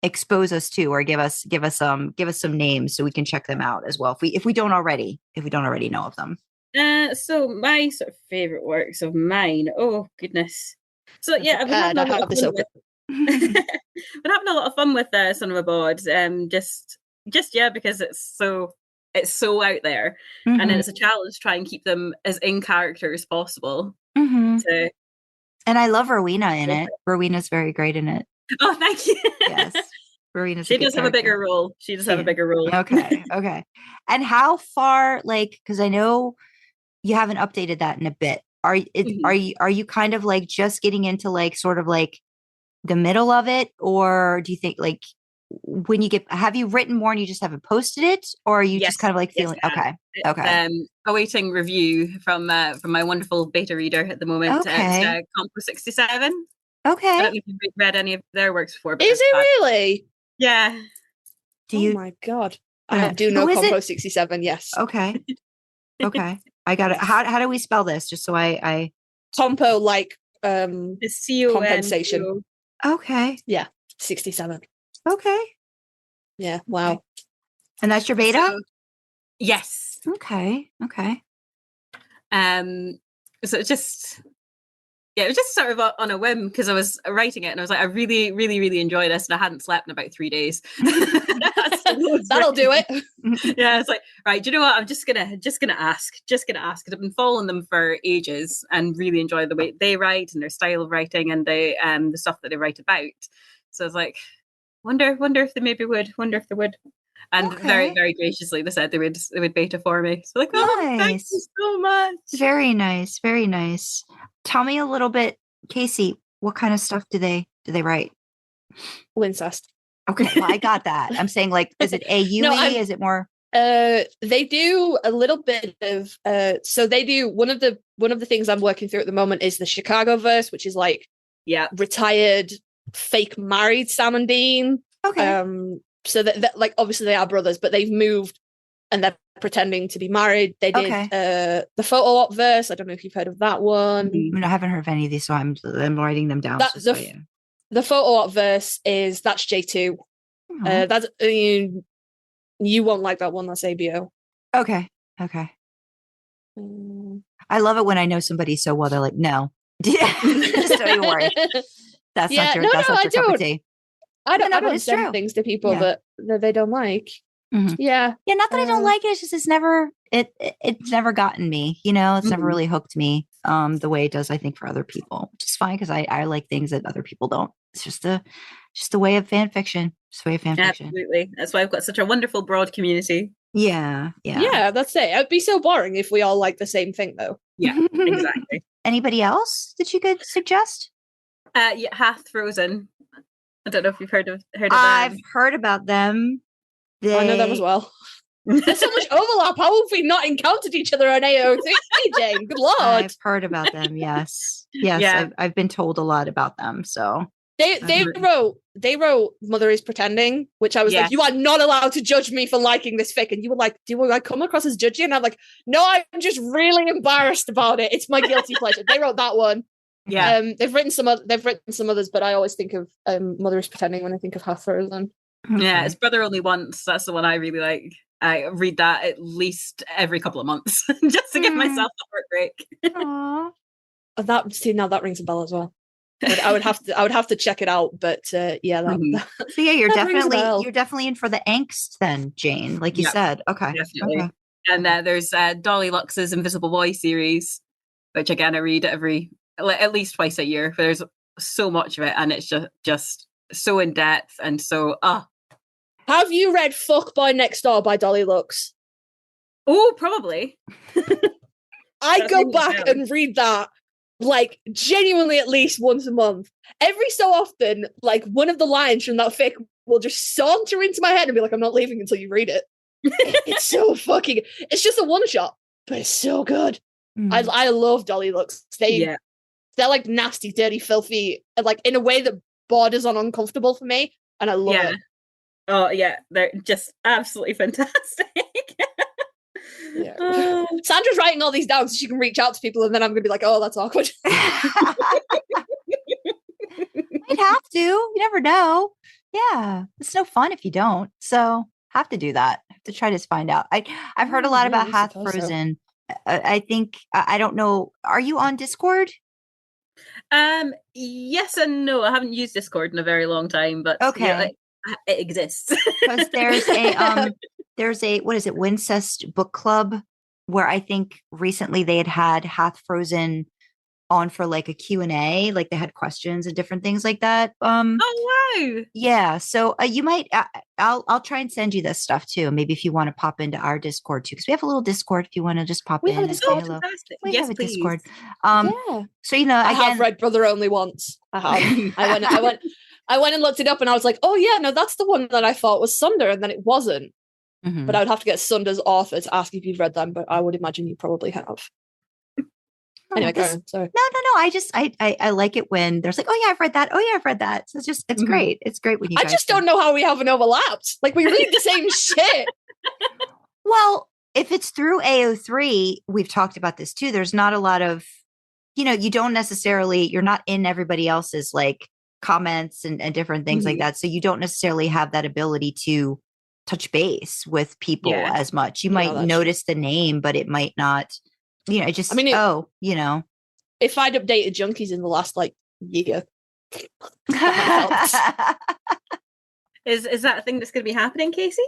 expose us to, or give us some names so we can check them out as well, if we don't already know of them. So my sort of favorite works of mine. Oh goodness. So yeah, I've been having a lot of fun with. Been having a lot of fun with Son of a Bod. Just because it's so out there, and it's a challenge to try and keep them as in character as possible. So, and I love Rowena in it. Rowena's very great in it. Oh, thank you. Yes. She does have a bigger role. Okay. And how far, like, because I know you haven't updated that in a bit. Are you kind of like just getting into like sort of like the middle of it, or do you think like when you have you written more and you just haven't posted it, or are you just kind of like feeling okay? Awaiting review from my wonderful beta reader at the moment. It's Compo 67. Okay. I don't know if you've read any of their works before. But is it really? Yeah. Oh my god. I do know Compo 67. Yes. Okay. I got it. How do we spell this? Just so I Compo, like the compensation. Okay. Yeah. 67. Okay. Yeah. Wow. And that's your beta? Yes. Okay. So it was just sort of on a whim, because I was writing it and I was like, I really, really, really enjoy this, and I hadn't slept in about 3 days. That'll do it. Yeah, it's like, right, do you know what? I'm just gonna ask, because I've been following them for ages and really enjoy the way they write and their style of writing and the stuff that they write about. So I was like, wonder if they maybe would. And very, very graciously, they said they would beta for me. So like, oh, thank you so much. Very nice, very nice. Tell me a little bit, Casey. What kind of stuff do they write? Incest. Okay, well, I got that. I'm saying, like, is it AUE? No, is it more? They do a little bit of. So they do one of the things I'm working through at the moment is the Chicago verse, which is like retired fake married Sam and Dean. Okay. So that like obviously they are brothers, but they've moved and they're pretending to be married. They did the photo op verse. I don't know if you've heard of that one. I haven't heard of any of these, so I'm writing them down. The photo op verse is that's J2. That's you won't like that one. That's ABO. Okay. I love it when I know somebody so well. They're like, no, just don't even worry. That's not your. That's not your cup of tea. I don't send things to people that they don't like. Mhm. Yeah. Yeah, not that I don't like it. It's just it's never gotten me. It's never really hooked me the way it does, I think, for other people, which is fine because I like things that other people don't. It's just a way of fan fiction. Just a way of fan fiction. Absolutely. That's why I've got such a wonderful broad community. Yeah. Yeah, that's it. It'd be so boring if we all like the same thing, though. Yeah, exactly. Anybody else that you could suggest? Yeah, Hath Frozen. I don't know if you've heard of I've them. heard about them. I know them as well. There's so much overlap. How have we not encountered each other on AO3, Jane? Good lord. I've heard about them. Yes. Yeah. I've been told a lot about them. So They wrote Mother is Pretending, which I was like, you are not allowed to judge me for liking this fic. And you were like, do I come across as judgy? And I'm like, no, I'm just really embarrassed about it. It's my guilty pleasure. They wrote that one. Yeah. They've written some others, but I always think of Mother is Pretending when I think of Half Frozen. Yeah, it's Brother Only Once. That's the one I really like. I read that at least every couple of months just to give myself a heartbreak. Aww. Now that rings a bell as well. But I would have to check it out. But So yeah, you're definitely in for the angst then, Jane, like you said. Okay. Definitely. Okay. And there's Dolly Lux's Invisible Boy series, which again I read at least twice a year. There's so much of it, and it's just so in depth and so Have you read Fuck Boy Next Door by Dolly Lux? Oh, probably. I go back and read that like genuinely at least once a month. Every so often, like one of the lines from that fic will just saunter into my head and be like, I'm not leaving until you read it. It's so fucking, it's just a one shot, but it's so good. I love Dolly Lux. They're like nasty, dirty, filthy, like in a way that borders on uncomfortable for me. And I love it. Oh yeah, they're just absolutely fantastic. Sandra's writing all these down so she can reach out to people, and then I'm gonna be like, oh, that's awkward. You'd have to. You never know. Yeah, it's no fun if you don't. So have to do that. Have to try to find out. I've heard a lot about Hath Frozen. I think I don't know. Are you on Discord? Yes and no. I haven't used Discord in a very long time, but okay, it exists. Because there's a what is it, Wincest Book Club, where I think recently they had Hath Frozen on for like a Q&A, like they had questions and different things like that. Oh wow. Yeah, so you might I'll try and send you this stuff too, maybe if you want to pop into our Discord too, because we have a little Discord if you want to just pop in and say hello. We have a please. Discord. So I have read Brother Only Once. I have. I went and looked it up and I was like, oh yeah, no, that's the one that I thought was Sunder, and then it wasn't. But I would have to get Sunder's author to ask if you've read them, but I would imagine you probably have. Anyway, sorry. No. I like it when there's like, oh yeah, I've read that. Oh yeah, I've read that. So it's great. It's great when you. I just don't know how we haven't overlapped. Like we read the same shit. Well, if it's through AO3, we've talked about this too. There's not a lot of, you don't necessarily, you're not in everybody else's like comments and different things like that. So you don't necessarily have that ability to touch base with people as much. You might notice the name, but it might not, it just, if I'd updated Junkies in the last like year. Is that a thing that's going to be happening, Casey?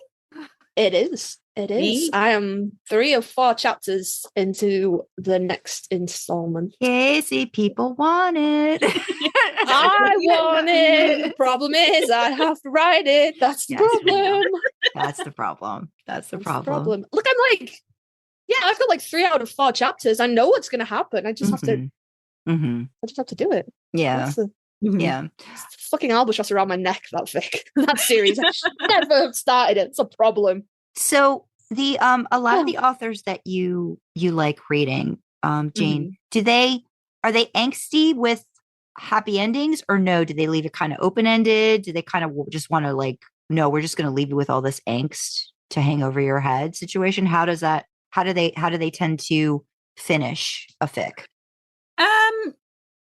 It is. I am 3 of 4 chapters into the next installment. Casey, people want it. I want it. The problem is I have to write it. That's the problem. That's the problem. Look, I'm like, I've got like 3 out of 4 chapters. I know what's going to happen. I just have to. I just have to do it. Yeah. Yeah. It's fucking albatross around my neck, that fic. That series. I should never have started it. It's a problem. So the a lot of the authors that you like reading, Jane, are they angsty with happy endings, or no? Do they leave it kind of open-ended? Do they kind of just want to like, no, we're just going to leave you with all this angst to hang over your head situation? How do they tend to finish a fic?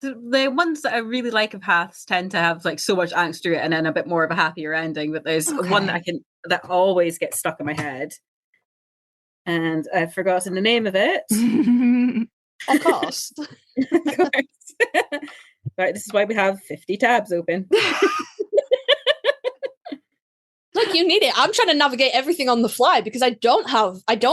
The ones that I really like of Haths tend to have like so much angst through it and then a bit more of a happier ending. But there's one that always gets stuck in my head, and I've forgotten the name of it. Of course. Of course. Right, this is why we have 50 tabs open. Like, you need it. I'm trying to navigate everything on the fly because I don't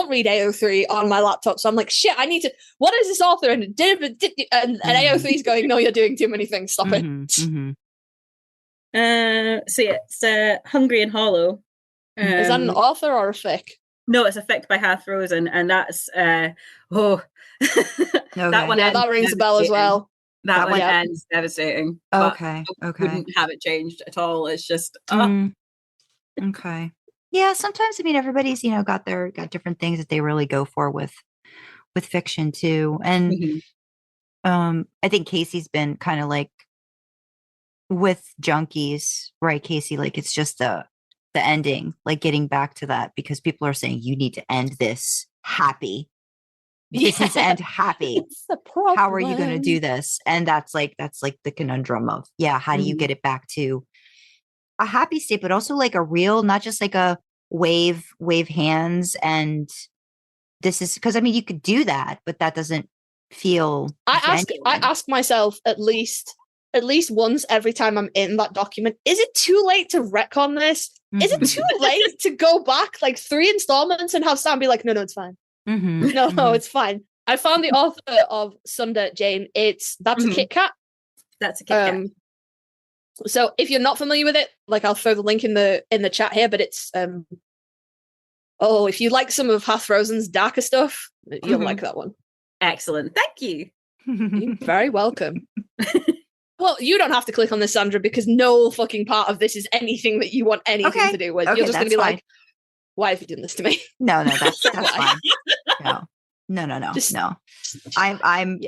read AO3 on my laptop. So I'm like, shit, I need to, what is this author? And AO3 is going, no, you're doing too many things. Stop it. Mm-hmm. So yeah, it's Hungry and Hollow. Is that an author or a fic? No, it's a fic by Half Rosen, and that's Okay. that one. Yeah, that rings a bell as well. That one ends devastating. Okay. I wouldn't have it changed at all. It's just okay. Yeah, sometimes I mean everybody's, got different things that they really go for with fiction too. And I think Casey's been kind of like with Junkies, right, Casey? Like it's just the ending, like getting back to that, because people are saying you need to end this happy. This needs to end happy. How are you going to do this? And that's like the conundrum of, how do you get it back to a happy state, but also like a real, not just like a wave hands. And this is because, I mean, you could do that, but that doesn't feel I ask myself at least once every time I'm in that document, is it too late to retcon this? Is it too late to go back like 3 installments and have Sam be like, no, it's fine. No, it's fine. I found the author of Sunder, Jane. That's a Kit Kat. That's a Kit Kat. So if you're not familiar with it, like I'll throw the link in the chat here, but it's if you like some of Hath Rosen's darker stuff, you'll like that one. Excellent. Thank you. You're very welcome. Well, you don't have to click on this, Sandra, because no fucking part of this is anything that you want anything to do with. You're just going to be like, why have you done this to me? No, that's fine. No. I'm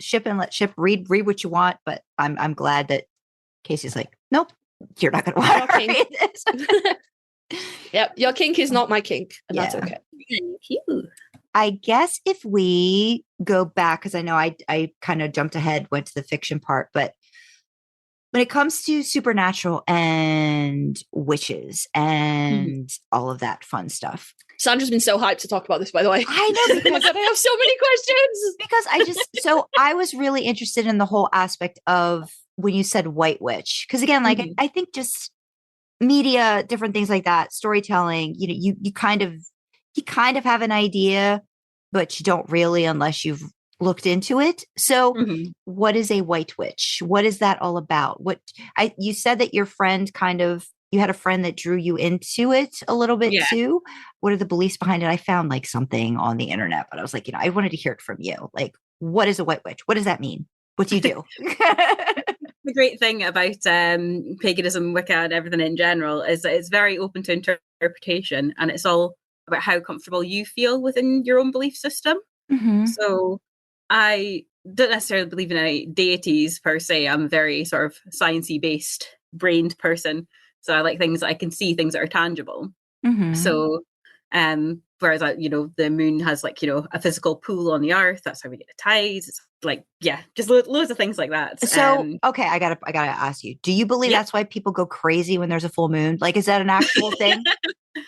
ship and let ship. Read what you want, but I'm glad that Casey's like, nope, you're not going to want to read this. Yep, your kink is not my kink, and that's okay. Thank you. I guess if we go back, because I know I kind of jumped ahead, went to the fiction part, but when it comes to supernatural and witches and all of that fun stuff. Sandra's been so hyped to talk about this, by the way. I know, because I have so many questions. Because I was really interested in the whole aspect of when you said white witch. Because again, like I think just media, different things like that, storytelling, you kind of have an idea, but you don't really unless you've looked into it. So what is a white witch? What is that all about? You said that your friend you had a friend that drew you into it a little bit too. What are the beliefs behind it? I found like something on the internet, but I was like, I wanted to hear it from you. Like, what is a white witch? What does that mean? What do you do? The great thing about paganism, Wicca, and everything in general is that it's very open to interpretation, and it's all about how comfortable you feel within your own belief system. So I don't necessarily believe in any deities per se. I'm a very sort of sciencey based brained person. So I like things that I can see, things that are tangible. So whereas the moon has a physical pull on the earth, that's how we get the tides. It's like, just loads of things like that. So okay, I gotta ask you, do you believe that's why people go crazy when there's a full moon? Like, is that an actual thing?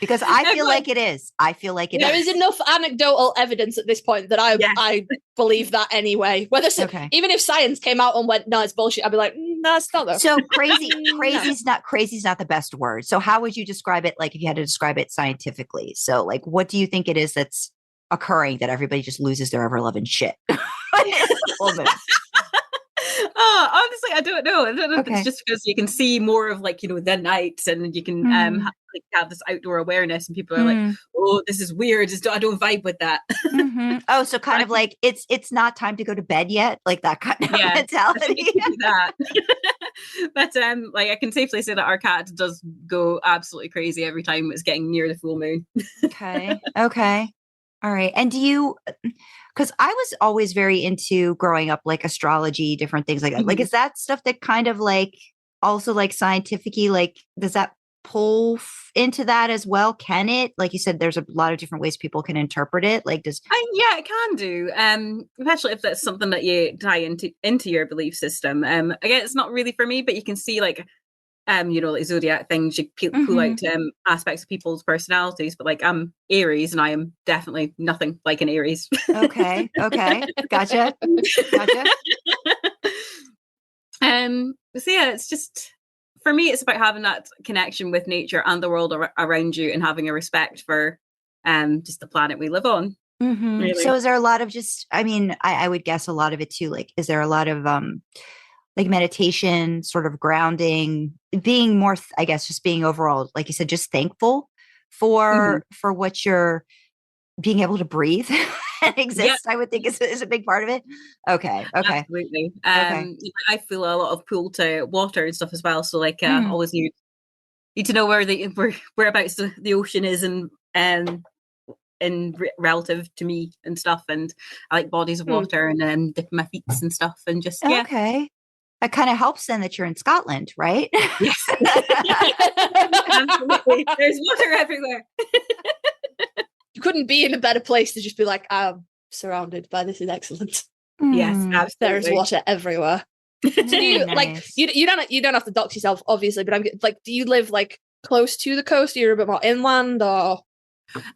Because I feel like it is. There is enough anecdotal evidence at this point that I believe that anyway. Even if science came out and went, no, it's bullshit, I'd be like, no, it's not though. So crazy's not the best word. So how would you describe it? Like if you had to describe it scientifically. So like, what do you think it is that's occurring that everybody just loses their ever loving shit? Honestly, I don't know. I don't know if it's just because you can see more of the night, and you can have this outdoor awareness, and people are like, oh, this is weird. I don't vibe with that. Oh, so kind of like it's not time to go to bed yet, like that kind of mentality. That. But I can safely say that our cat does go absolutely crazy every time it's getting near the full moon. Okay. All right. And do you, because I was always very into growing up, like astrology, different things like that. Like, is that stuff that kind of like also like scientific-y, like, does that pull into that as well? Can it? Like you said, there's a lot of different ways people can interpret it. Like, it can do. Especially if that's something that you tie into your belief system. Again, it's not really for me, but you can see like zodiac things, you pull out aspects of people's personalities, but like I'm Aries and I am definitely nothing like an Aries. Okay. Gotcha. So it's just for me, it's about having that connection with nature and the world around you, and having a respect for just the planet we live on. Mm-hmm. Really. So is there a lot of just, I mean, I would guess a lot of it too, like, is there a lot of like meditation, sort of grounding, being more, I guess, just being overall, like you said, just thankful for what you're being able to breathe and exist, I would think is a big part of it. Okay. Absolutely. I feel a lot of pull to water and stuff as well. So like always need to know whereabouts the ocean is and relative to me and stuff. And I like bodies of water and dipping my feet and stuff and just Okay. That kind of helps then that you're in Scotland, right? Yes. Absolutely. There's water everywhere. You couldn't be in a better place to just be like, I'm surrounded by this. Is excellent. Yes, absolutely. There's water everywhere. So do you like Nice. you don't have to dox yourself, obviously, but I'm like, do you live like close to the coast? Or you're a bit more inland, or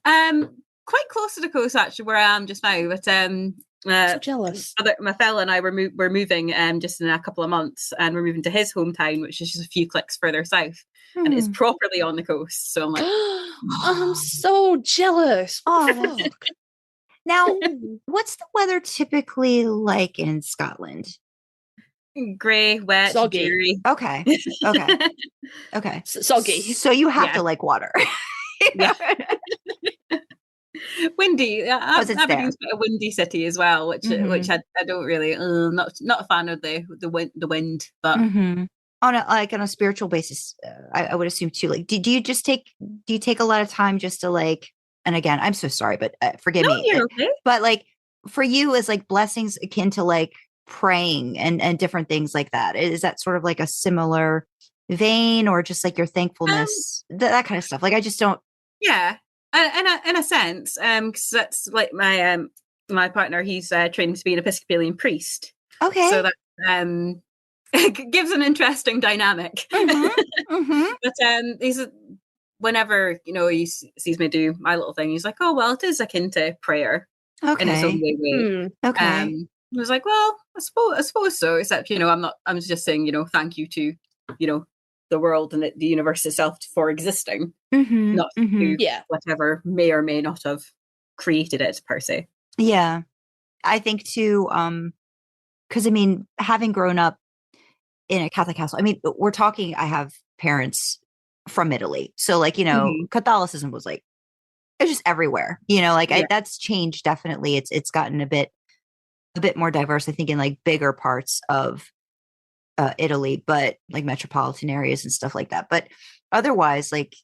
quite close to the coast actually, where I am just now. But so jealous. my fella and I we're moving just in a couple of months, and we're moving to his hometown, which is just a few clicks further south, and it's properly on the coast. So I'm like, I'm so jealous. Oh, now, what's the weather typically like in Scotland? grey, wet, Soggy. dreary. Okay. Okay. Soggy. So you have to like water. Yeah. Windy. Because it's Aberdeen's quite a windy city as well, which I don't really not a fan of the wind, but on a spiritual basis, I would assume too. Like, do you take a lot of time just to like? And again, I'm so sorry, but forgive me. You're okay. But like for you, is like blessings akin to like praying and different things like that? Is that sort of like a similar vein, or just like your thankfulness, that kind of stuff? Like I just don't. Yeah. In a sense, because that's like my partner. He's trained to be an Episcopalian priest. Okay. So that it gives an interesting dynamic. But he's whenever he sees me do my little thing, he's like, "Oh well, it is akin to prayer in its own way." Okay. I was like, "Well, I suppose so." Except I'm just saying, thank you to the world and the universe itself for existing, not to whatever may or may not have created it per se. Yeah, I think too. Because I mean, having grown up in a Catholic household, I mean, we're talking. I have parents from Italy, so like Catholicism was like it's just everywhere. That's changed definitely. It's gotten a bit more diverse. I think in like bigger parts of Italy, but like metropolitan areas and stuff like that. But otherwise, like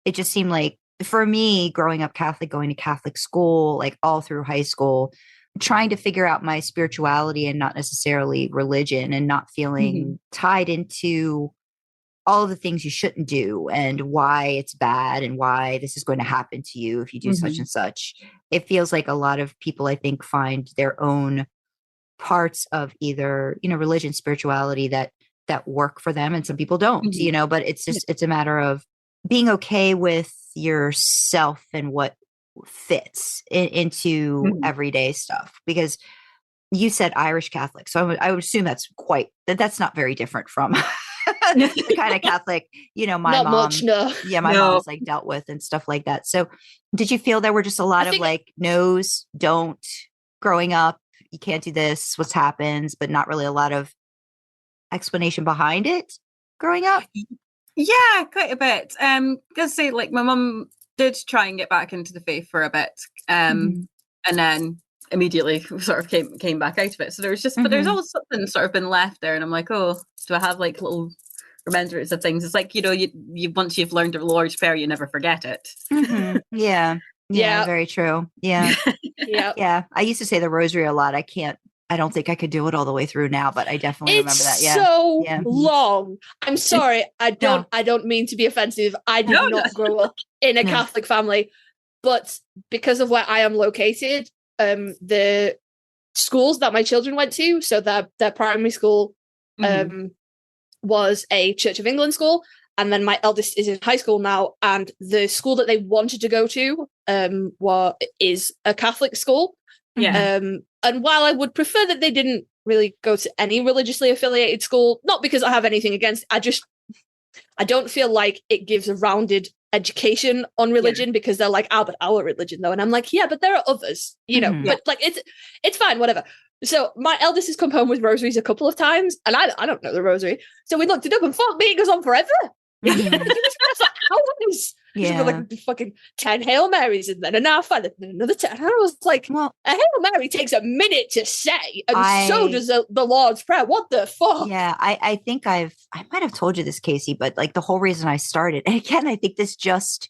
it just seemed like for me growing up Catholic, going to Catholic school, like all through high school, trying to figure out my spirituality and not necessarily religion, and not feeling tied into all the things you shouldn't do and why it's bad and why this is going to happen to you if you do such and such. It feels like a lot of people, I think, find their own parts of either religion, spirituality that work for them, and some people don't. But it's just it's a matter of being okay with yourself and what fits into everyday stuff. Because you said Irish Catholic, so I would assume that's not very different from the kind of Catholic my not mom much, no. my mom's like dealt with and stuff like that. So did you feel there were just a lot of like no's, don't growing up? You can't do this, what happens, but not really a lot of explanation behind it growing up? Yeah, quite a bit. Gotta say, like my mum did try and get back into the faith for a bit. And then immediately sort of came back out of it. So there was just but there's always something sort of been left there, and I'm like, oh, do I have like little remembrance of things? It's like, you once you've learned the Lord's Prayer, you never forget it. Yeah, very true. Yeah. Yeah. I used to say the rosary a lot. I don't think I could do it all the way through now, but I definitely remember that. Yeah. So long. I'm sorry. I don't mean to be offensive. I did not grow up in a Catholic family, but because of where I am located, the schools that my children went to, so their primary school was a Church of England school. And then my eldest is in high school now, and the school that they wanted to go to is a Catholic school. Yeah. And while I would prefer that they didn't really go to any religiously affiliated school, not because I have anything against, I don't feel like it gives a rounded education on religion because they're like, but our religion though. And I'm like, yeah, but there are others, but like, it's fine, whatever. So my eldest has come home with rosaries a couple of times and I don't know the rosary. So we looked it up and fuck me, it goes on forever. It's like hours. Yeah. Like fucking 10 Hail Marys and then an alpha and then another 10. And I was like, a Hail Mary takes a minute to say, and so does the Lord's Prayer. What the fuck? Yeah, I think I might have told you this, Casey, but like the whole reason I started, and again, I think this just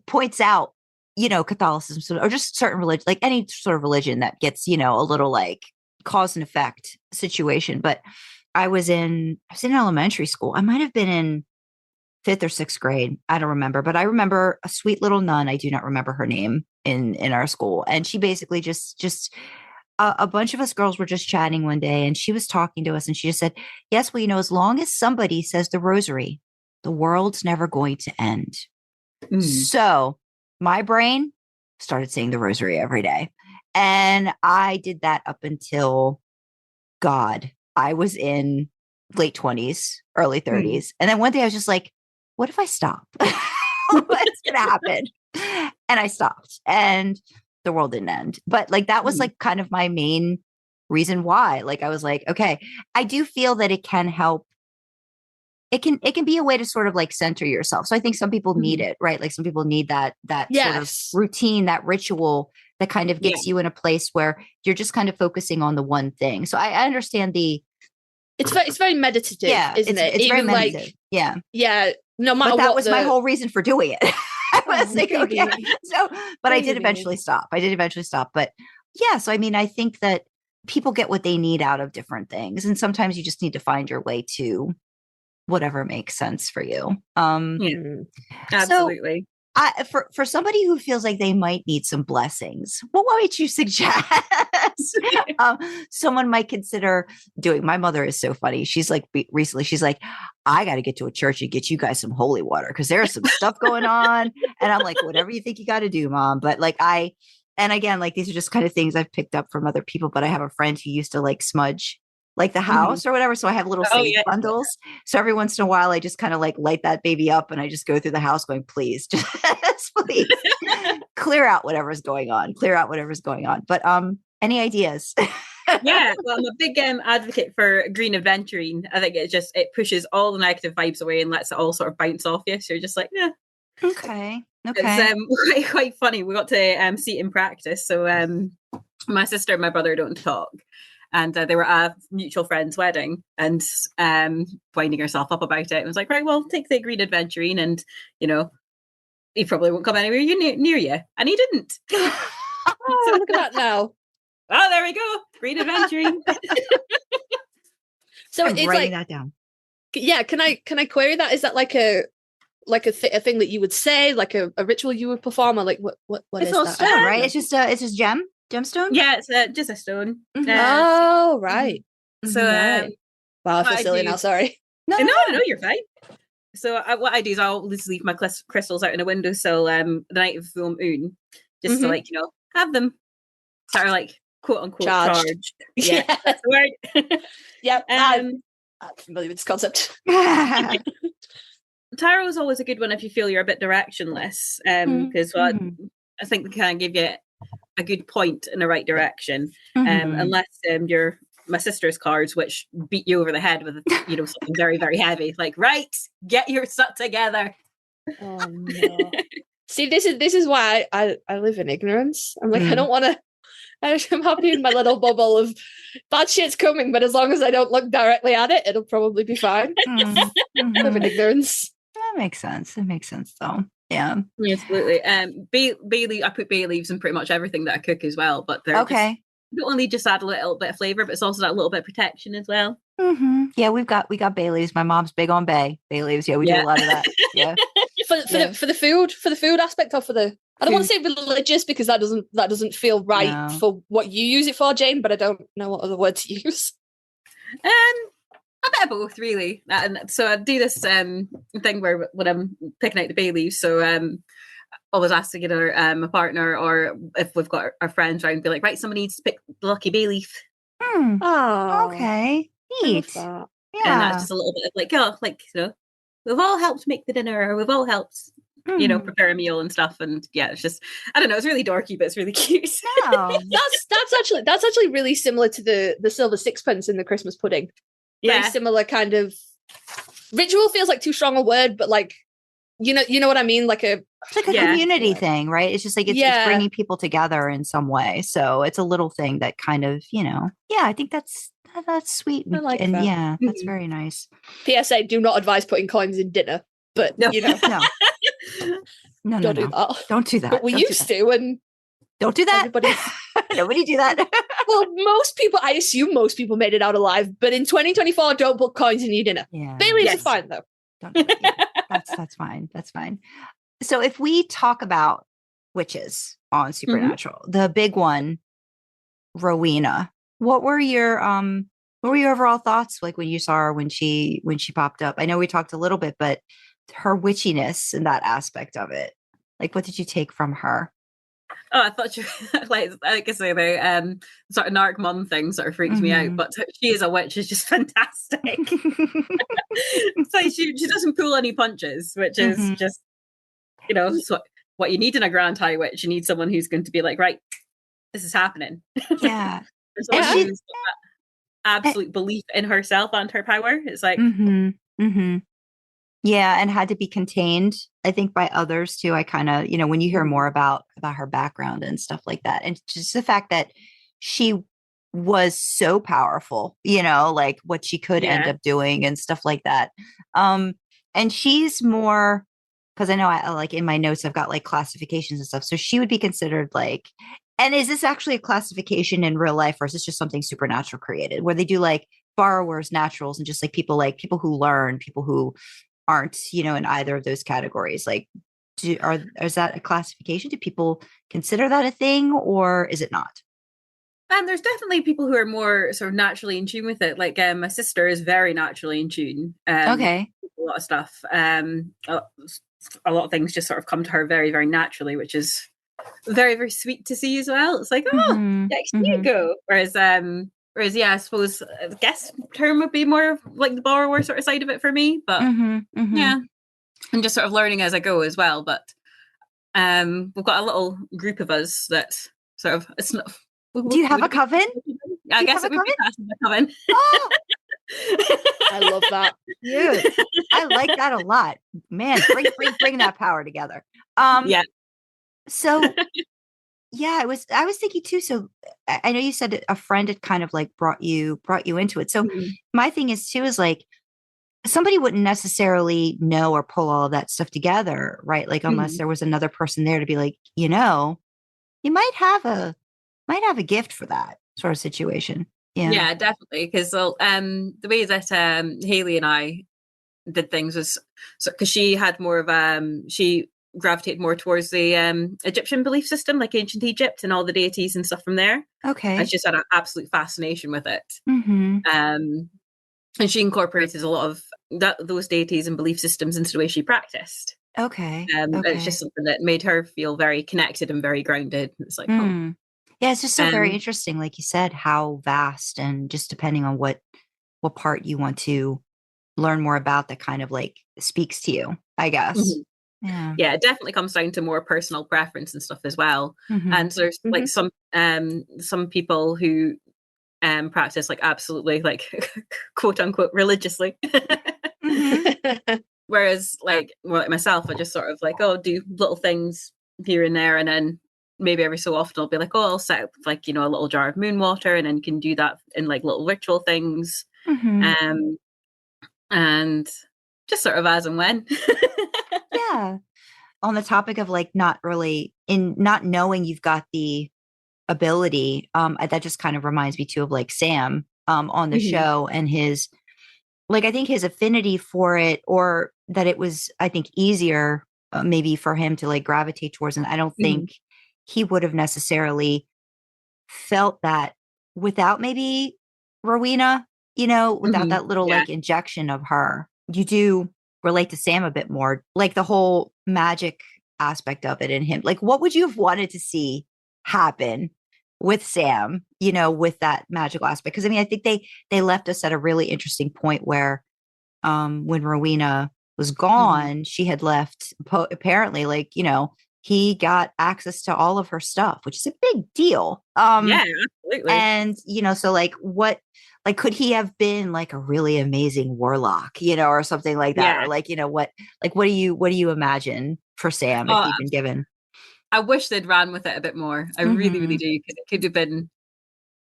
points out, Catholicism or just certain religion, like any sort of religion that gets, a little like cause and effect situation. But I was in elementary school. I might have been in 5th or 6th grade. I don't remember, but I remember a sweet little nun. I do not remember her name in our school. And she basically just a bunch of us girls were just chatting one day and she was talking to us and she just said, yes, well, as long as somebody says the rosary, the world's never going to end. So my brain started saying the rosary every day. And I did that up until I was in late 20s, early 30s. And then one day I was just like, what if I stop? What's going to happen? And I stopped and the world didn't end. But like, that was like kind of my main reason why. Like, I was like, okay, I do feel that it can help. It can be a way to sort of like center yourself. So I think some people need it, right? Like some people need that sort of routine, that ritual that kind of gets you in a place where you're just kind of focusing on the one thing. So I understand it's very meditative, isn't it? It's even very meditative. Like, yeah. No matter but that what was my whole reason for doing it. I was like, okay. So, but I did eventually stop. But yeah, so I mean, I think that people get what they need out of different things. And sometimes you just need to find your way to whatever makes sense for you. Absolutely. So, for somebody who feels like they might need some blessings, what might you suggest someone might consider doing? My mother is so funny. She's like, recently, she's like, I got to get to a church and get you guys some holy water because there's some stuff going on. And I'm like, whatever you think you got to do, Mom. But like and again, like these are just kind of things I've picked up from other people. But I have a friend who used to like smudge like the house or whatever. So I have little sage bundles. So every once in a while, I just kind of like light that baby up and I just go through the house going, please, just please clear out whatever's going on. But any ideas? Yeah, well, I'm a big advocate for green adventuring. I think it pushes all the negative vibes away and lets it all sort of bounce off you. So you're just like, yeah. Okay. It's quite funny. We got to see it in practice. So my sister and my brother don't talk. And they were at a mutual friend's wedding and winding herself up about it. And was like, right, well, take the green adventuring and, he probably won't come anywhere near you. And he didn't. Oh, look at that now. Oh, there we go. Green adventuring. So it's writing like that down. Yeah, can I query that? Is that like a thing that you would say, like a ritual you would perform, or like what it's is all that? stone, right? It's just gemstone. Yeah, it's just a stone. Oh, right. So wow, I feel silly now. Sorry. No, you're fine. So what I do is I'll always leave my crystals out in a windowsill the night of the full moon, just to like have them sort of like quote unquote charged. Yeah, that's the word. Yep. I'm familiar with this concept. Tarot is always a good one if you feel you're a bit directionless, because I think they can give you a good point in the right direction, unless you're my sister's cards, which beat you over the head with something very, very heavy. Like, right, get your stuff together. Oh no! See, this is why I live in ignorance. I'm like, I don't want to. I'm happy in my little bubble of bad shit's coming, but as long as I don't look directly at it, it'll probably be fine. Live in ignorance. That makes sense. It makes sense, though. Yeah, absolutely. Bay I put bay leaves in pretty much everything that I cook as well. But they're okay. Not only just add a little bit of flavor, but it's also that little bit of protection as well. Yeah, we got bay leaves. My mom's big on bay leaves. Yeah, we do a lot of that. Yeah, for the food aspect, or for the I don't want to say religious because that doesn't feel right for what you use it for, Jane. But I don't know what other word to use. A bit of both, really. And so I do this thing where when I'm picking out the bay leaves, so always ask to get a partner, or if we've got our friends around, be like, right, somebody needs to pick the lucky bay leaf. Oh, okay, neat. And that's just a little bit of like, oh, like, we've all helped make the dinner, or we've all helped, prepare a meal and stuff. And yeah, it's just, I don't know, it's really dorky, but it's really cute. No. that's actually really similar to the silver sixpence in the Christmas pudding. Very similar kind of ritual. Feels like too strong a word, but like, you know what I mean? Like it's like a community thing, right? It's just like, it's bringing people together in some way. So it's a little thing that kind of, I think that's sweet. I like and that. Yeah, that's very nice. PSA, do not advise putting coins in dinner, but no. No. Don't do that. Don't do that. But we used to, and don't do that. Nobody do that. Well, I assume most people made it out alive, but in 2024, don't put coins in your dinner. Yeah. Bay leaves are fine though. Don't do it. That's fine. That's fine. So if we talk about witches on Supernatural, the big one, Rowena, what were your overall thoughts like when you saw her when she popped up? I know we talked a little bit, but her witchiness and that aspect of it, like what did you take from her? Oh, I thought she, like I say, the sort of narc mum thing sort of freaks me out, but she is a witch is just fantastic. It's like she doesn't pull any punches, which is just, so what you need in a Grand High Witch. You need someone who's going to be like, right, this is happening. Yeah. There's someone who's got absolute belief in herself and her power. It's like, yeah, and had to be contained, I think, by others too. I kind of, when you hear more about her background and stuff like that, and just the fact that she was so powerful, like what she could end up doing and stuff like that. And she's more, because I know I like in my notes I've got like classifications and stuff. So she would be considered like, and is this actually a classification in real life, or is this just something Supernatural created, where they do like borrowers, naturals, and just like people who learn, people who aren't, in either of those categories? Like, is that a classification? Do people consider that a thing, or is it not? And there's definitely people who are more sort of naturally in tune with it. Like my sister is very naturally in tune. Okay. A lot of stuff. A lot of things just sort of come to her very, very naturally, which is very, very sweet to see as well. It's like, you go. Whereas, I suppose the guest term would be more like the borrower sort of side of it for me. But yeah, and just sort of learning as I go as well. But we've got a little group of us that sort of, it's not. Do you have a coven? I guess it would be classed as a coven. Oh, I love that. Dude, I like that a lot. Man, bring that power together. So yeah, I was thinking too. So I know you said a friend had kind of like brought you into it. So my thing is too, is like somebody wouldn't necessarily know or pull all of that stuff together, right? Like unless there was another person there to be like, you might have a gift for that sort of situation. Yeah, definitely. Because the way that Haley and I did things was because she had more of she gravitated more towards the Egyptian belief system, like ancient Egypt and all the deities and stuff from there. Okay. And she just had an absolute fascination with it. And she incorporated a lot of those deities and belief systems into the way she practiced. Okay. It's just something that made her feel very connected and very grounded. It's like, yeah, it's just so very interesting, like you said, how vast, and just depending on what part you want to learn more about, that kind of like speaks to you, I guess. Yeah, it definitely comes down to more personal preference and stuff as well. And there's like some people who practice like absolutely like quote unquote religiously. Whereas like myself, I just sort of like, do little things here and there, and then maybe every so often I'll be like, I'll set up like, a little jar of moon water, and then you can do that in like little ritual things. And just sort of as and when. Yeah. On the topic of like not knowing you've got the ability, that just kind of reminds me too of like Sam on the show, and his, like, I think his affinity for it, or that it was, I think, easier maybe for him to like gravitate towards. And I don't think he would have necessarily felt that without maybe Rowena, without that little like injection of her. You do relate to Sam a bit more, like the whole magic aspect of it in him. Like, what would you have wanted to see happen with Sam, with that magical aspect. Because I mean, I think they left us at a really interesting point where when Rowena was gone, she had left apparently he got access to all of her stuff, which is a big deal. Yeah, absolutely. And so what, could he have been like a really amazing warlock, or something like that? Yeah. Or what do you imagine for Sam if he'd been given? I wish they'd ran with it a bit more. I really, really do. Because it could have been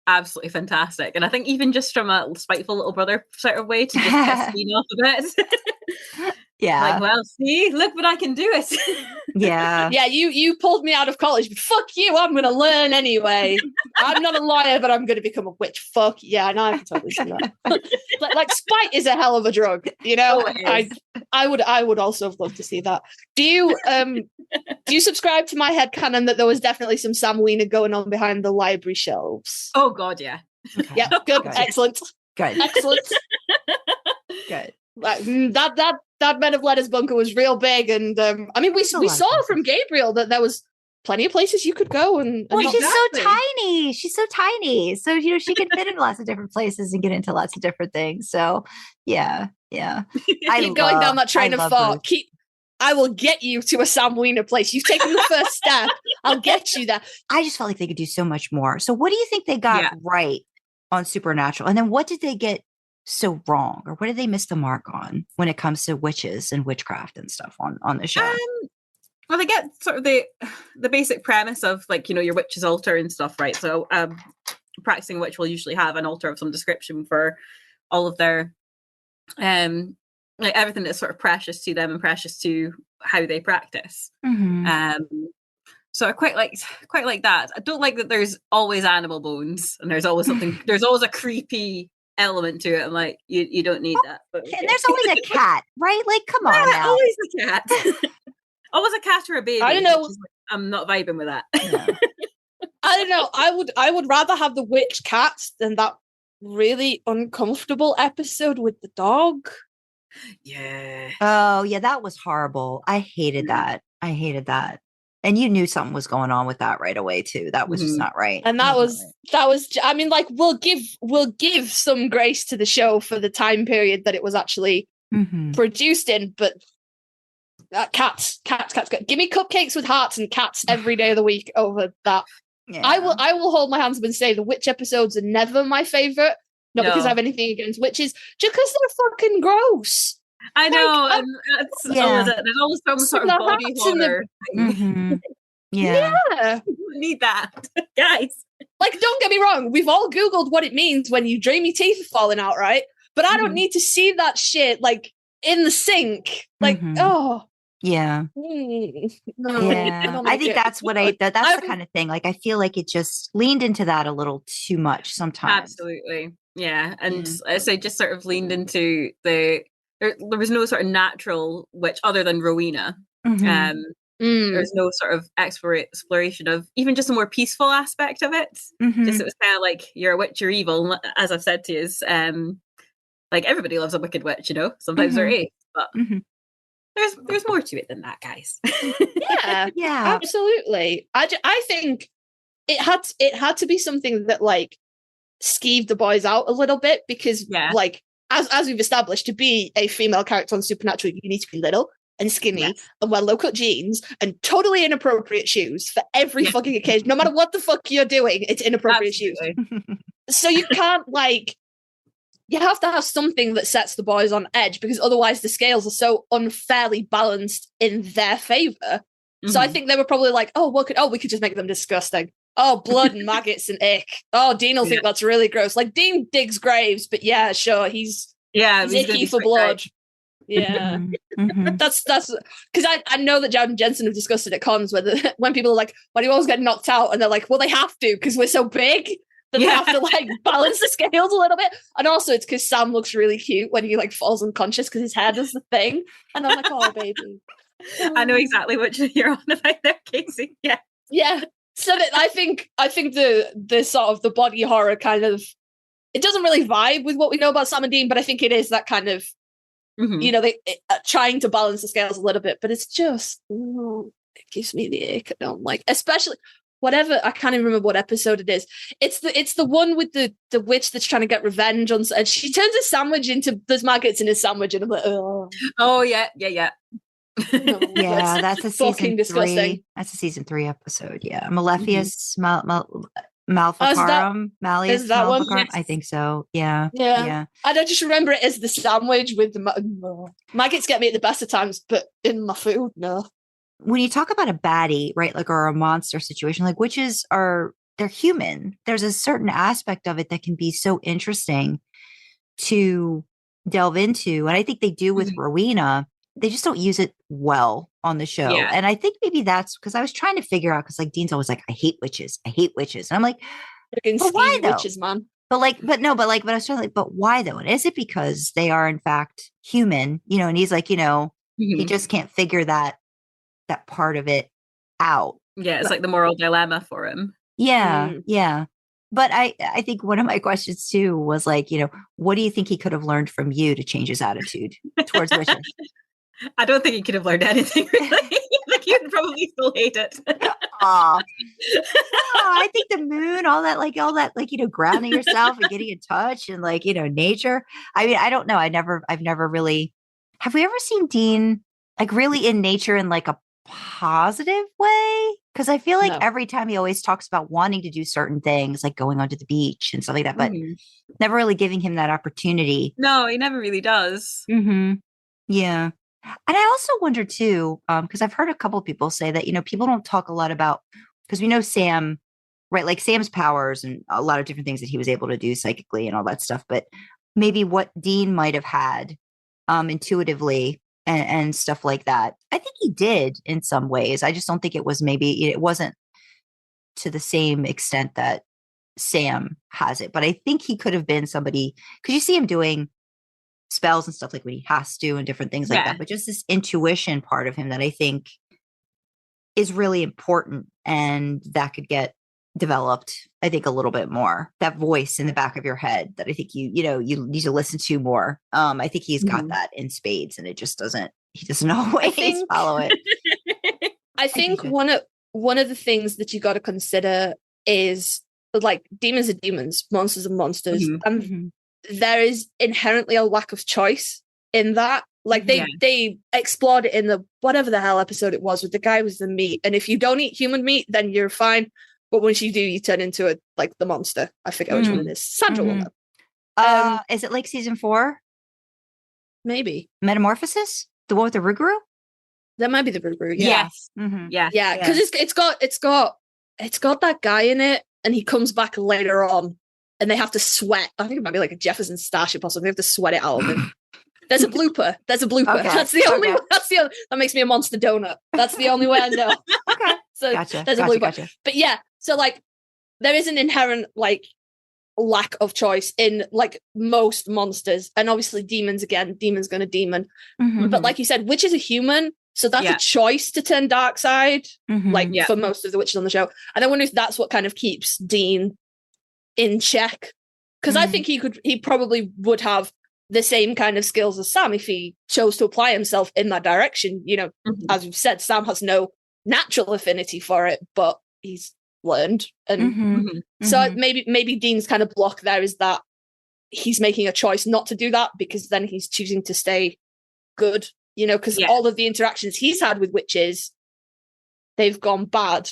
absolutely fantastic. And I think even just from a spiteful little brother sort of way to just piss me off a bit. Yeah. Like, well, see, look what I can do it. Yeah. Yeah, you pulled me out of college, but fuck you, I'm gonna learn anyway. I'm not a liar, but I'm gonna become a witch. Fuck yeah, and I can totally see that. like spite is a hell of a drug, I would also have loved to see that. Do you subscribe to my headcanon that there was definitely some Sam Wiener going on behind the library shelves? Oh god, yeah. Okay. Yeah, good. Excellent. Good. Excellent. Good. That Men of Letters bunker was real big, and I mean we saw from Gabriel that there was plenty of places you could go, and well, she's so tiny. She's so tiny, so she can fit in lots of different places and get into lots of different things. So yeah. Keep going down that train of thought. I will get you to a Sam Wiener place. You've taken the first step. I'll get you there. I just felt like they could do so much more. So what do you think they got right on Supernatural, and then what did they get so wrong, or what did they miss the mark on when it comes to witches and witchcraft and stuff on the show? Well, they get sort of the basic premise of your witch's altar and stuff, right? So practicing witch will usually have an altar of some description for all of their everything that's sort of precious to them and precious to how they practice. So I quite like that. I don't like that there's always animal bones and there's always a creepy element to it. I'm like, you don't need that. But okay. And there's always a cat, right? Like, come on now. Always a cat. Always a cat or a baby. I don't know. I'm not vibing with that. Yeah. I don't know. I would rather have the witch cats than that really uncomfortable episode with the dog. Yeah. Oh, yeah, that was horrible. I hated that. And you knew something was going on with that right away too. That was just not right. And that was I mean, like, we'll give some grace to the show for the time period that it was actually produced in, but cats. Give me cupcakes with hearts and cats every day of the week over that. Yeah. I will hold my hands up and say the witch episodes are never my favorite. Not because I have anything against witches, just because they're fucking gross. I know. There's always some sort of body horror. Yeah. You need that, guys. Like, don't get me wrong. We've all Googled what it means when you dream your teeth are falling out, right? But I don't need to see that shit, like, in the sink. Like, Yeah. No, yeah. I think that's what that's the kind of thing. Like, I feel like it just leaned into that a little too much sometimes. Absolutely. Yeah. And so just sort of leaned into there was no sort of natural witch other than Rowena. There's no sort of exploration of even just a more peaceful aspect of it. Just it was kind of like, you're a witch, you're evil. As I've said to you, is like, everybody loves a wicked witch, sometimes they're eight, but there's more to it than that, guys. yeah, absolutely. I think it had to be something that, like, skeeved the boys out a little bit, because like, as we've established, to be a female character on Supernatural, you need to be little and skinny and wear low-cut jeans and totally inappropriate shoes for every fucking occasion. No matter what the fuck you're doing, it's inappropriate shoes. So you can't, like, you have to have something that sets the boys on edge, because otherwise the scales are so unfairly balanced in their favor. So I think they were probably like, we could just make them disgusting. Oh, blood and maggots and ick. Oh, Dean will think that's really gross. Like, Dean digs graves, but yeah, sure, he's icky for blood. Yeah. That's because I know that Jared and Jensen have discussed it at cons, when people are like, why do you always get knocked out? And they're like, well, they have to, because we're so big that they have to, like, balance the scales a little bit. And also it's because Sam looks really cute when he, like, falls unconscious because his hair does the thing. And I'm like, oh, baby. I know exactly what you're on about there, Casey. Yeah. So that I think the sort of the body horror kind of, it doesn't really vibe with what we know about Sam and Dean, but I think it is that kind of, they trying to balance the scales a little bit, but it's just, it gives me the ick. I don't like, especially whatever. I can't even remember what episode it is. It's the one with the witch that's trying to get revenge on, and she turns a sandwich into, there's maggots in a sandwich, and I'm like, oh yeah. no, Yeah, that's a season fucking disgusting. 3. That's a season 3 episode. Yeah, Malefius Maleficarum. Malleus Is that one? Maleficarum? I think so. Yeah. Yeah. And I just remember it as the sandwich with the maggots get me at the best of times, but in my food, no. When you talk about a baddie, right, like, or a monster situation, like, witches they're human. There's a certain aspect of it that can be so interesting to delve into. And I think they do with Rowena. They just don't use it well on the show. Yeah. And I think maybe that's because I was trying to figure out, because like Dean's always like, I hate witches. And I'm like, but why though? Witches, man. But I was trying to like, but why though? And is it because they are in fact human, and he's like, he just can't figure that part of it out. Yeah. It's like the moral dilemma for him. Yeah. Yeah. But I think one of my questions too was like, what do you think he could have learned from you to change his attitude towards witches? I don't think he could have learned anything really. Like, he would probably still hate it. Aw. I think the moon, all that, grounding yourself and getting in touch and nature. I mean, I don't know. I've never really, have we ever seen Dean like really in nature in like a positive way? Because I feel like every time he always talks about wanting to do certain things, like going onto the beach and stuff like that, but never really giving him that opportunity. No, he never really does. Yeah. And I also wonder too, because I've heard a couple of people say that, people don't talk a lot about, because we know Sam, right? Like Sam's powers and a lot of different things that he was able to do psychically and all that stuff, but maybe what Dean might have had intuitively and stuff like that. I think he did in some ways. I just don't think it wasn't to the same extent that Sam has it, but I think he could have been somebody, because you see him doing spells and stuff like when he has to and different things like that, but just this intuition part of him that I think is really important, and that could get developed, I think, a little bit more. That voice in the back of your head that I think you need to listen to more. I think he's got that in spades, and he doesn't always follow it. I think one of the things that you got to consider is like demons are demons, monsters are monsters, and there is inherently a lack of choice in that. Like they explored it in the whatever the hell episode it was with the guy with the meat, and if you don't eat human meat, then you're fine. But once you do, you turn into the monster. I forget which one it is. Sandra will know. Is it like season 4? Maybe Metamorphosis, the one with the Ruguru. That might be the Ruguru. Yeah. Yes. Yeah. Because it's got that guy in it, and he comes back later on, and they have to sweat. I think it might be like a Jefferson Starship or something. They have to sweat it out of him. There's a blooper. Okay. That's the only. That makes me a monster donut. That's the only way I know. Okay. So gotcha. There's a blooper. Gotcha. But yeah, so like there is an inherent lack of choice in like most monsters, and obviously demon's going to demon. But like you said, witch is a human, so that's a choice to turn dark side. For most of the witches on the show, and I wonder if that's what kind of keeps Dean in check, because I think he probably would have the same kind of skills as Sam if he chose to apply himself in that direction. As we've said, Sam has no natural affinity for it, but he's learned, and so maybe Dean's kind of block there is that he's making a choice not to do that, because then he's choosing to stay good, because all of the interactions he's had with witches, they've gone bad,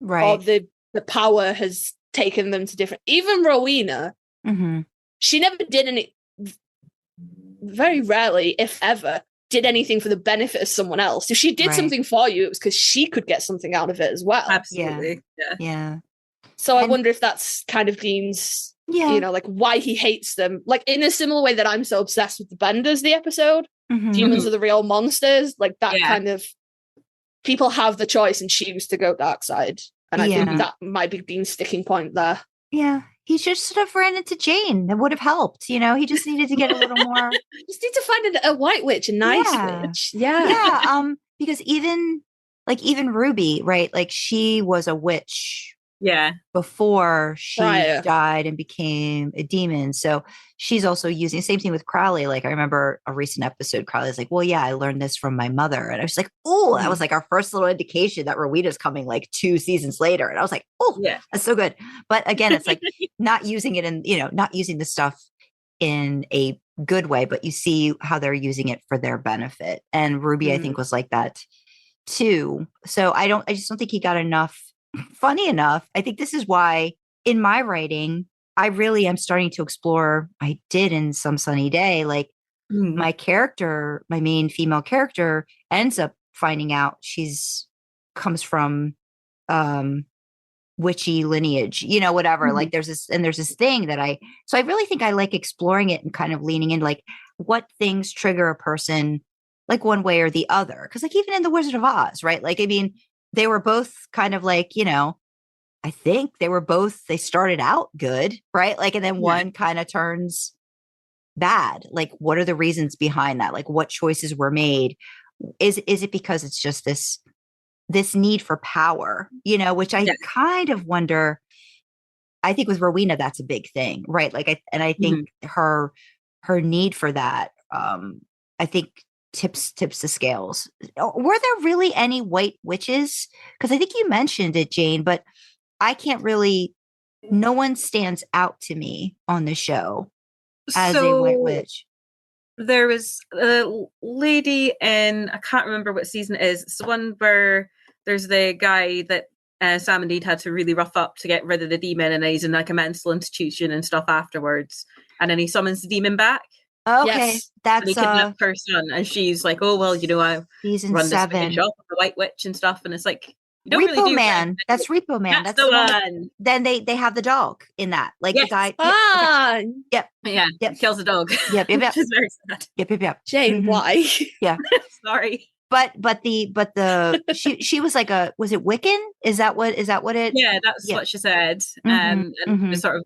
right? Or the power has taken them to different. Even Rowena, she never did any. Very rarely, if ever, did anything for the benefit of someone else. If she did something for you, it was because she could get something out of it as well. Absolutely. Yeah. So I wonder if that's kind of Dean's, like why he hates them. Like in a similar way that I'm so obsessed with the Benders, the episode, demons are the real monsters. Like that kind of, people have the choice and choose to go dark side. And I think that might be Dean's sticking point there. Yeah. He just sort of ran into Jane. That would have helped. He just needed to get a little more. Just need to find a white witch, a nice witch. Yeah. Because even Ruby, right? Like she was a witch Yeah. before she Prior. died and became a demon. So she's also using, same thing with Crowley. Like I remember a recent episode, Crowley's like, well, yeah, I learned this from my mother. And I was like, oh, that was like our first little indication that Roweda's coming like 2 seasons later. And I was like, oh, Yeah. that's so good. But again, it's like not using it in, not using the stuff in a good way, but you see how they're using it for their benefit. And Ruby, I think, was like that too. So I just don't think he got enough. Funny enough, I think this is why in my writing, I really am starting to explore, I did in Some Sunny Day, like my character, my main female character ends up finding out comes from witchy lineage, whatever. Like there's this thing that so I really think I like exploring it and kind of leaning in like what things trigger a person like one way or the other. Cause like even in The Wizard of Oz, right? Like, I mean, they were both kind of like, I think they started out good, right? Like, and then one kind of turns bad. Like, what are the reasons behind that? Like, what choices were made? Is it because it's just this need for power, which I kind of wonder. I think with Rowena, that's a big thing, right? Like, I think her need for that, I think tips the scales. Were there really any white witches? Because I think you mentioned it, Jane, but I can't really. No one stands out to me on the show as a white witch. There was a lady in, I can't remember what season it is. It's the one where there's the guy that Sam and Dean had to really rough up to get rid of the demon, and he's in like a mental institution and stuff afterwards. And then he summons the demon back. Okay, and that's he kidnapped her son, and she's like, "Oh well, I season run this 7 wicked shop with the White Witch and stuff." And it's like, you don't Repo really do Man. right. That's Repo Man. That's the one. Then they have the dog in that, like the guy. Yep. Kills the dog. Yep. Which is very sad. Yep. Jane, why? Yeah. Sorry. But the she was like was it Wiccan? Is that what it? Yeah, that's what she said. And was sort of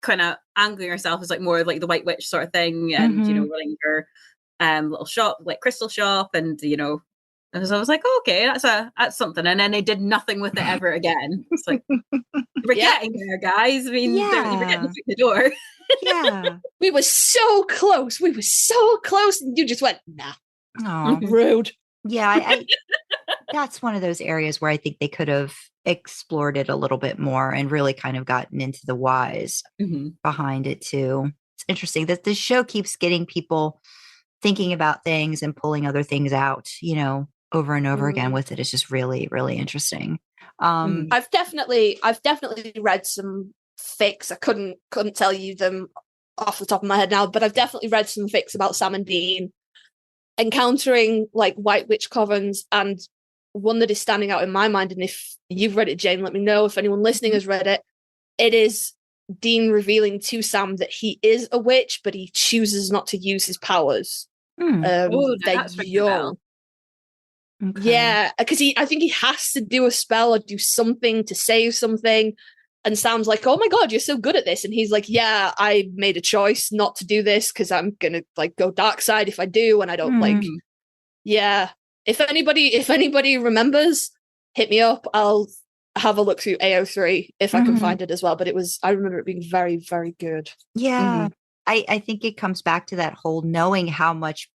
kind of angling herself as like more like the White Witch sort of thing, and running her little shop, like crystal shop, and and so I was like, oh, okay, that's something. And then they did nothing with it ever again. It's like, we're getting there, guys. I mean, we're getting through the door. Yeah, we were so close. And you just went, nah. Oh, rude. Yeah, I that's one of those areas where I think they could have explored it a little bit more and really kind of gotten into the whys behind it too. It's interesting that this show keeps getting people thinking about things and pulling other things out, over and over again with it. It's just really, really interesting. I've definitely read some fics. I couldn't tell you them off the top of my head now, but I've definitely read some fics about Sam and Dean encountering like white witch covens, and one that is standing out in my mind, and if you've read it, Jane, let me know. If anyone listening has read it, it is Dean revealing to Sam that he is a witch, but he chooses not to use his powers. They're young. Okay. Yeah, because I think he has to do a spell or do something to save something. And Sam's like, "Oh my god, you're so good at this!" And he's like, "Yeah, I made a choice not to do this because I'm gonna like go dark side if I do, and I don't like." Yeah, if anybody remembers, hit me up. I'll have a look through AO3 if I can find it as well. But I remember it being very, very good. Yeah, I think it comes back to that whole knowing how much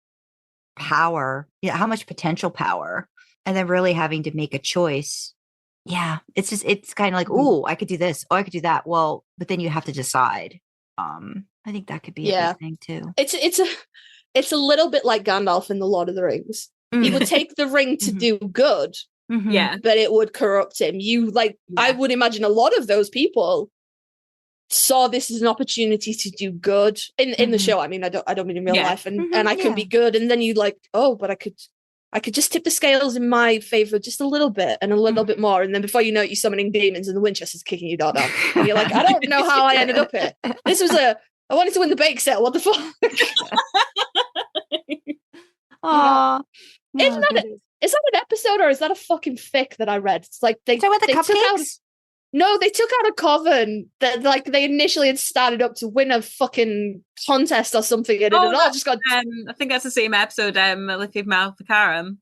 power, how much potential power, and then really having to make a choice. Yeah, it's kind of like, oh, I could do this, oh, I could do that. Well, but then you have to decide. I think that could be a big thing too. It's a little bit like Gandalf in the Lord of the Rings. He would take the ring to do good, but it would corrupt him. I would imagine a lot of those people saw this as an opportunity to do good in the show. I mean, I don't mean in real life, and I could be good, and then you like, oh, but I could just tip the scales in my favor just a little bit and a little bit more, and then before you know it, you're summoning demons and the Winchester's kicking you down, and you're like, I don't know how I ended up here. I wanted to win the bake sale. What the fuck? Aww. Is that an episode or is that a fucking fic that I read? It's like they took out a coven that like they initially had started up to win a fucking contest or something, and it all just got. I think that's the same episode. Olivia Malficarum.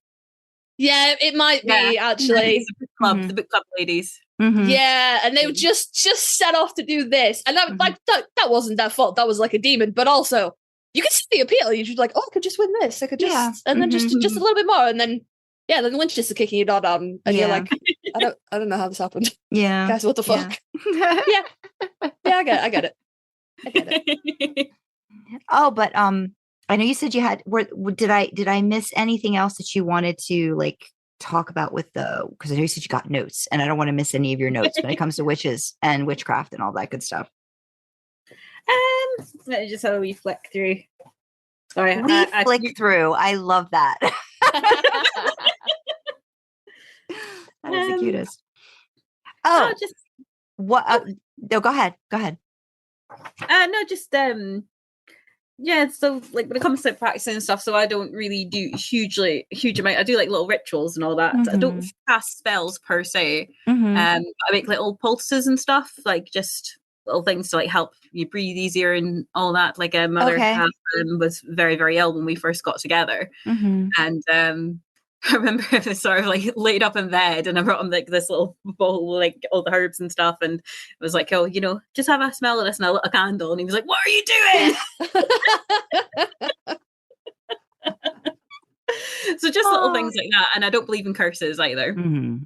Yeah, it might be actually. The book club ladies. Mhm. Yeah, and they would just set off to do this, and that like that wasn't their fault. That was like a demon, but also you could see the appeal. You're just like, oh, I could just win this. I could just, and then just a little bit more, and then then the Winchester kicking your dog down, and you're like, I don't know how this happened. Yeah, Guys, what the fuck? Yeah, I get it. Oh, but I know you said you had. Did I miss anything else that you wanted to like talk about with because I know you said you got notes, and I don't want to miss any of your notes when it comes to witches and witchcraft and all that good stuff. Let me just have a wee flick through. Sorry, flick through. I love that. That is the cutest. Oh, just what? No, go ahead. no, just yeah. So like when it comes to practicing and stuff, so I don't really do huge amount. I do like little rituals and all that. I don't cast spells per se. I make little poultices and stuff, like just little things to like help you breathe easier and all that. Like mother half was very, very ill when we first got together, and I remember I was sort of like laid up in bed, and I brought him like this little bowl, like all the herbs and stuff, and I was like, oh, just have a smell of this and a little candle, and he was like, what are you doing? So just little things like that, and I don't believe in curses either.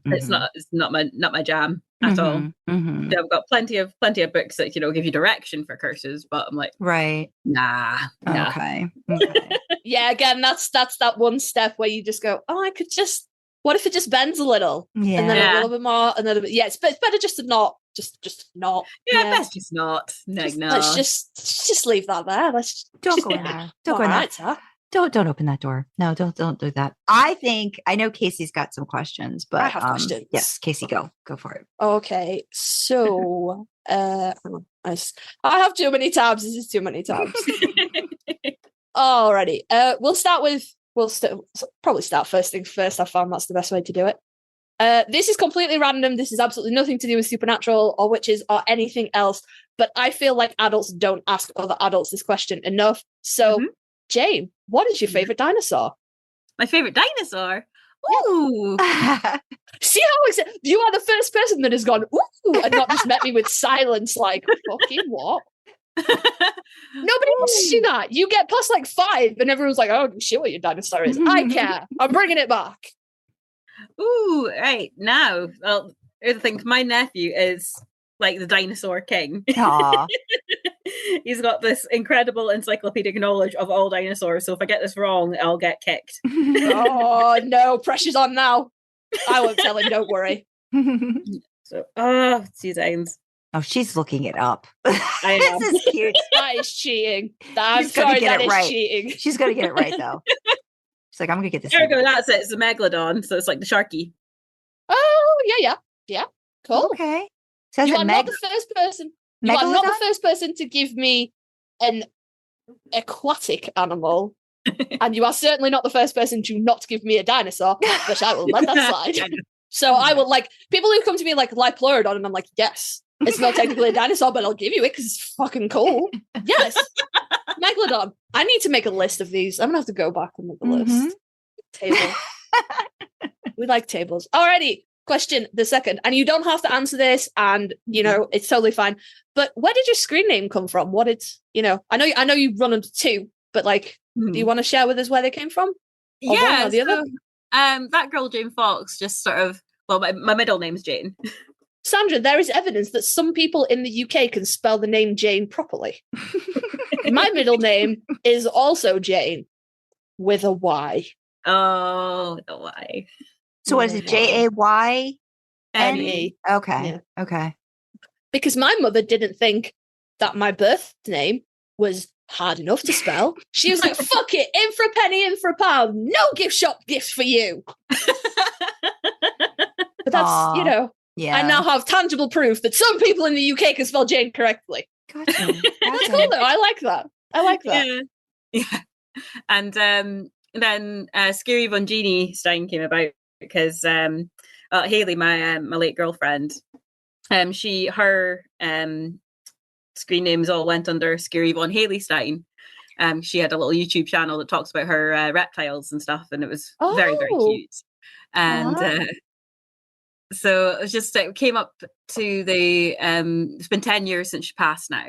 It's not my jam at all. Yeah, I've got plenty of books that give you direction for curses, but I'm like, nah. Okay. Yeah, again, that's that one step where you just go, oh, I could just. What if it just bends a little, and then a little bit more, and then a bit? Yeah, it's better just to not, just not. Yeah, best just not. No. Let's just leave that there. Let's don't go in there. Don't go in there. Don't open that door. No, don't do that. I know Casey's got some questions, but I have questions. Yes, Casey, go for it. Okay, so I have too many tabs. This is too many tabs. Alrighty. We'll probably start first things first. I found that's the best way to do it. This is completely random. This is absolutely nothing to do with supernatural or witches or anything else. But I feel like adults don't ask other adults this question enough. So, Jane, what is your favorite dinosaur? My favorite dinosaur? Ooh. See how you are the first person that has gone, ooh, and not just met me with silence like, fucking what? Nobody wants to do that. You get past like 5 and everyone's like, oh shit, what your dinosaur is. I care. I'm bringing it back. Ooh, right. Now, well, I think my nephew is like the dinosaur king. He's got this incredible encyclopedic knowledge of all dinosaurs, so if I get this wrong, I'll get kicked. Oh no, pressure's on now. I won't tell him, don't worry. So, 2 seconds. Oh, she's looking it up. I know. This is cute. That is cheating. I'm sorry, that is cheating. She's going to get it right, though. She's like, I'm going to get this. There we go. That's it. It's a megalodon. So it's like the sharky. Oh, yeah. Cool. Okay. So you are not the first person. You are not the first person to give me an aquatic animal. And you are certainly not the first person to not give me a dinosaur, but I will let that slide. So I will, like, people who come to me like Pleurodon, and I'm like, yes. It's not technically a dinosaur, but I'll give you it because it's fucking cool. Yes. Megalodon. I need to make a list of these. I'm going to have to go back and make a list. Table. We like tables. Alrighty. Question the second. And you don't have to answer this, and, it's totally fine. But where did your screen name come from? What it's, I know you run under 2, but, like, do you want to share with us where they came from? Or one or the other? ThatGirlJaneFox just sort of, well, my middle name's Jane. Sandra, there is evidence that some people in the UK can spell the name Jane properly. My middle name is also Jane with a Y. Oh, the Y. So what is it? JAYNE? Okay. Yeah. Okay. Because my mother didn't think that my birth name was hard enough to spell. She was like, fuck it, in for a penny, in for a pound. No gift shop gift for you. But that's, yeah. I now have tangible proof that some people in the UK can spell Jane correctly. Gotcha. That's cool though. I like that. Yeah. And then ScaryVonJeannieStyne came about because Haley, my late girlfriend, her screen names all went under ScaryVonHaleyStyne. She had a little YouTube channel that talks about her reptiles and stuff, and it was very, very cute. And So it was just it came up to the it's been 10 years since she passed now.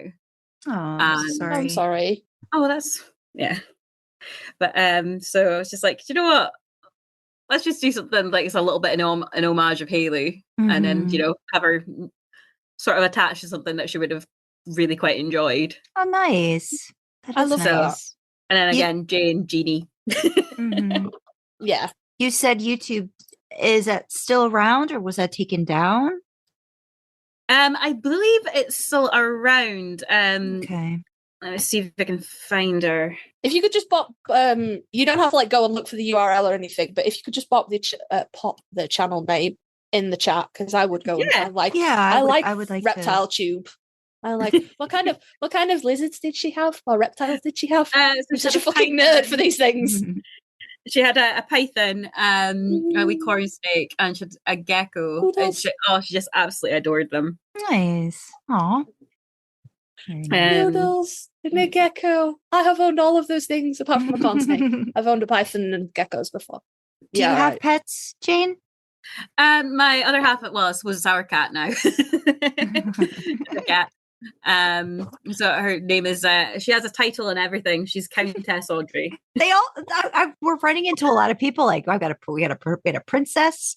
Oh, sorry. I'm sorry. Oh, that's but so I was just like, you know what, let's just do something like it's a little bit an homage of Haley, and then have her sort of attached to something that she would have really quite enjoyed. Oh, nice. That I is love nice. And then again, Jane, Jeannie. Yeah. You said YouTube, is that still around or was that taken down? I believe it's still around. Okay. Let me see if I can find her. If you could just pop, you don't have to like go and look for the URL or anything, but if you could just pop the channel name in the chat, because I would go and I would like Reptile Tube. I like what kind of lizards did she have or reptiles did she have? I'm such a fucking nerd for these things. She had a python, a wee corn snake, and she had a gecko. And she just absolutely adored them. Nice. Aw. Noodles and a gecko. I have owned all of those things apart from a corn snake. I've owned a python and geckos before. Do you have pets, Jane? My other half, well, I suppose it's our cat now. The cat. So her name is she has a title and everything. She's Countess Audrey. They all we're running into a lot of people like we had a princess.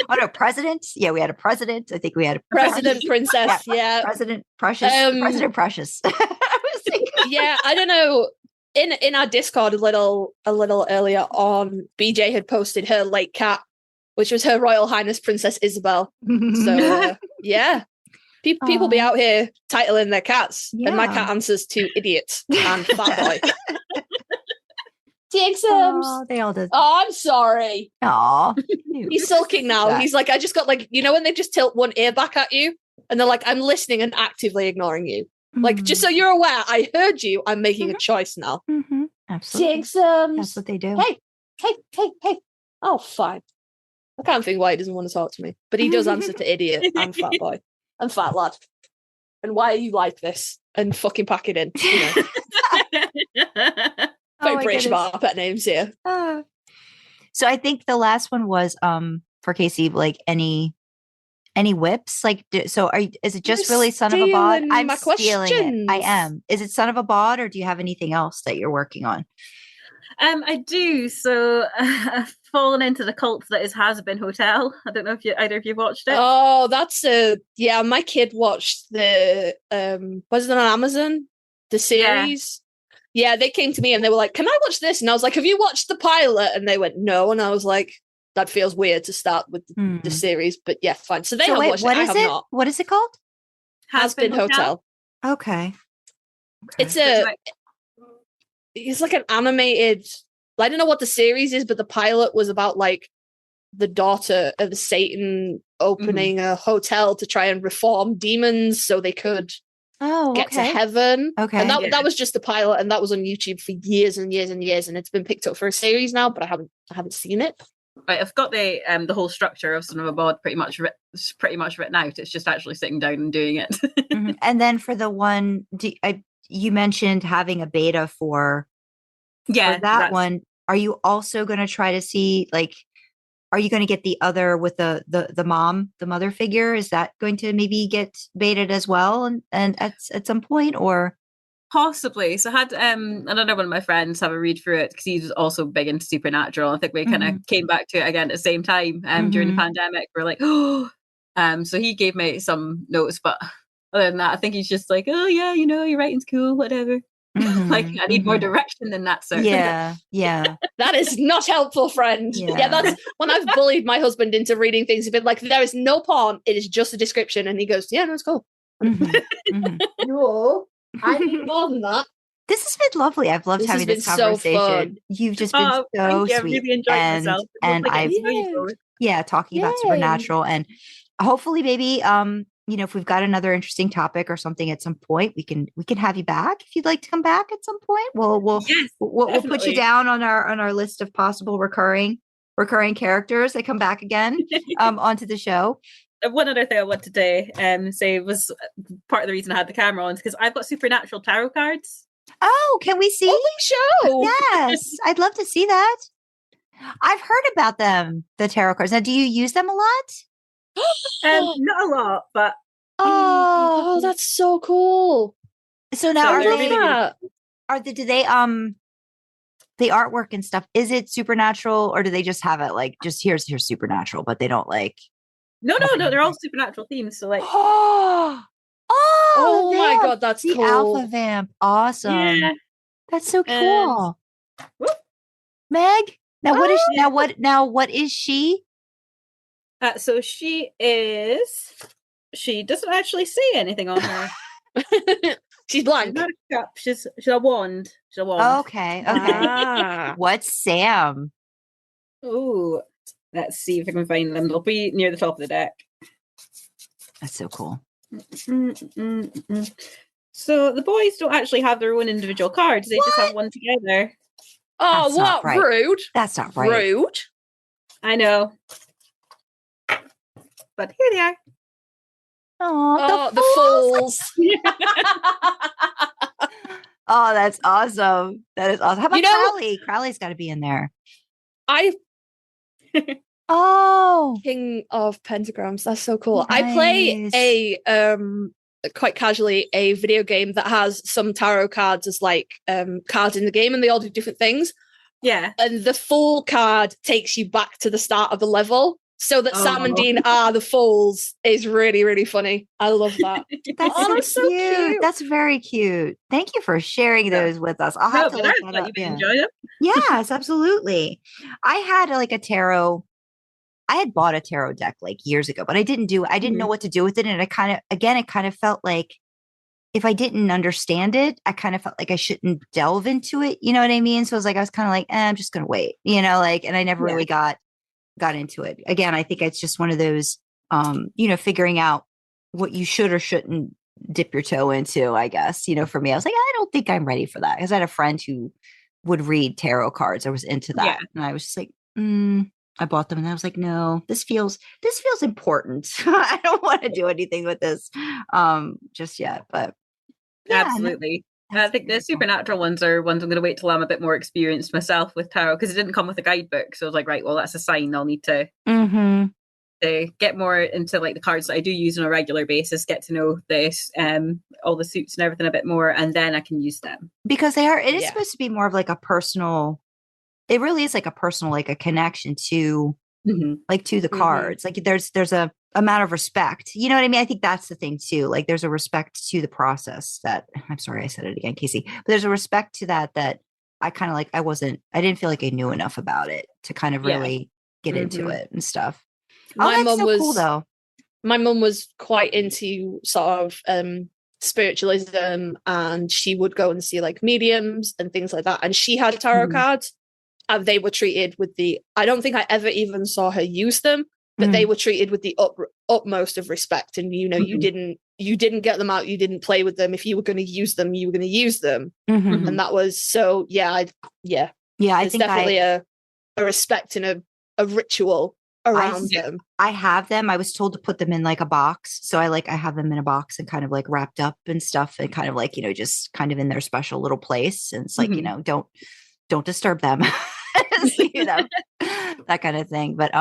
Oh no, president. Yeah, we had a president. I think we had a president, princess. Yeah, President Precious. President Precious. Yeah, I don't know. In our Discord a little earlier on, BJ had posted her late cat, which was Her Royal Highness Princess Isabel. So yeah. People be out here titling their cats, and my cat answers to idiot and fat boy. Jinxums. They all did. Oh, I'm sorry. Aw. He's sulking now. He's like, I just got like, when they just tilt one ear back at you, and they're like, I'm listening and actively ignoring you. Like, just so you're aware, I heard you. I'm making a choice now. Absolutely. Jinxums. That's what they do. Hey. Oh, fine. I can't think why he doesn't want to talk to me, but he does answer to idiot and fat boy. And fat lad. And why are you like this? And fucking pack it in. Very British about our pet names here. So I think the last one was for Casey, like any whips? Like so is it just really Son of a Bod? I'm stealing it. I am. Is it Son of a Bod or do you have anything else that you're working on? I do. So I've fallen into the cult that is Has Been Hotel. I don't know if either of you watched it. Oh, that's my kid watched the was it on Amazon? The series. Yeah, they came to me and they were like, "Can I watch this?" And I was like, "Have you watched the pilot?" And they went, "No." And I was like, "That feels weird to start with the series." But yeah, fine. So they have watched it. I have not. What is it called? Has Been Hotel. Okay. It's like an animated, I don't know what the series is, but the pilot was about like the daughter of Satan opening a hotel to try and reform demons so they could get to heaven. Okay. And that was just the pilot, and that was on YouTube for years and years and years, and it's been picked up for a series now, but I haven't seen it. Right, I've got the whole structure of Son of a Bod pretty much written out. It's just actually sitting down and doing it. And then for the one you mentioned having a beta for that one. Are you also going to try to see, like, are you going to get the other with the mother figure? Is that going to maybe get baited as well and at some point, or? Possibly. So I had another one of my friends have a read through it because he's also big into supernatural. I think we kind of came back to it again at the same time during the pandemic. We're like, so he gave me some notes, but other than that, I think he's just like, oh yeah, your writing's cool, whatever. Like I need more direction than that, sir. Yeah. That is not helpful, friend. Yeah, that's when I've bullied my husband into reading things. He's been like, there is no porn, it is just a description, and he goes, yeah, no, it's cool. No, I need more than that. This has been lovely. I've loved having this conversation. So You've just been so sweet. I really enjoyed myself. And I've talking about supernatural, and hopefully maybe if we've got another interesting topic or something at some point, we can have you back if you'd like to come back at some point. We'll put you down on our list of possible recurring characters that come back again onto the show. One other thing I want to say was part of the reason I had the camera on is because I've got supernatural tarot cards. Oh, can we see? Holy show! Yes, I'd love to see that. I've heard about them, the tarot cards. Now, do you use them a lot? Not a lot, but Oh, that's so cool. So now So are they're they really, really do they the artwork and stuff, is it supernatural, or do they just have it like just here's supernatural, but they don't like no, they're all supernatural themes. So like, Oh the my vamp, God, that's the cool. alpha vamp. Awesome. yeah. That's so And- cool. Whoop. Meg, what is she? So she doesn't actually say anything on her. She's She's blank. not a cup. She's a wand. She's a wand. Okay. Ah. What's Sam? Ooh, let's see if I can find them. They'll be near the top of the deck. That's so cool. So the boys don't actually have their own individual cards. They just have one together. Oh, That's not what? right. Rude. That's not right. Rude. I know. But here they are. Oh, The fools. Oh, that's awesome. That is awesome. How about You know- Crowley? Crowley's got to be in there. I Oh, King of Pentagrams. That's so cool. I play Nice. a quite casually a video game that has some tarot cards as like cards in the game, and they all do different things. Yeah. And the Fool card takes you back to the start of the level, so that Sam and Oh. Dean are the fools is really, really funny. I love that. that's Oh, so that's so cute. cute. That's very cute. Thank you for sharing Yeah. those with us. I'll No, have to but look I that thought up. you would Yeah. enjoy them. Yes, absolutely. I had like a tarot. I had bought a tarot deck like years ago, but I didn't know what to do with it. And it kind of felt like if I didn't understand it, I kind of felt like I shouldn't delve into it. You know what I mean? So I was kind of like, I'm just going to wait, and I never Yeah. really got into it. Again, I think it's just one of those, figuring out what you should or shouldn't dip your toe into, I guess. For me, I was like, I don't think I'm ready for that. Because I had a friend who would read tarot cards. I was into that. Yeah. And I was just like, I bought them and I was like, no, this feels important. I don't want to do anything with this just yet. But yeah, Absolutely. I that's think the very cool. supernatural ones are ones I'm going to wait till I'm a bit more experienced myself with tarot, because it didn't come with a guidebook. So I was like, right, well, that's a sign. I'll need to get more into like the cards that I do use on a regular basis, get to know this, all the suits and everything a bit more, and then I can use them. Because it is Yeah. supposed to be more of like a personal, it really is like a personal, like a connection to like to the cards. Like there's a amount of respect. You know what I mean? I think that's the thing too. Like there's a respect to the process that I'm sorry, I said it again, Casey, but there's a respect to that I kind of like, I didn't feel like I knew enough about it to kind of really get into it and stuff. My that's mum so was cool though. My mum was quite into sort of spiritualism, and she would go and see like mediums and things like that. And she had tarot cards, and they were treated with I don't think I ever even saw her use them, but they were treated with the utmost of respect. And you didn't get them out, you didn't play with them. If you were going to use them, you were going to use them. And that was so I There's think definitely a respect and a ritual around them. I have them. I was told to put them in like a box. So I have them in a box and kind of like wrapped up and stuff, and kind of like, just kind of in their special little place. And it's like, don't disturb them. See them. That kind of thing. But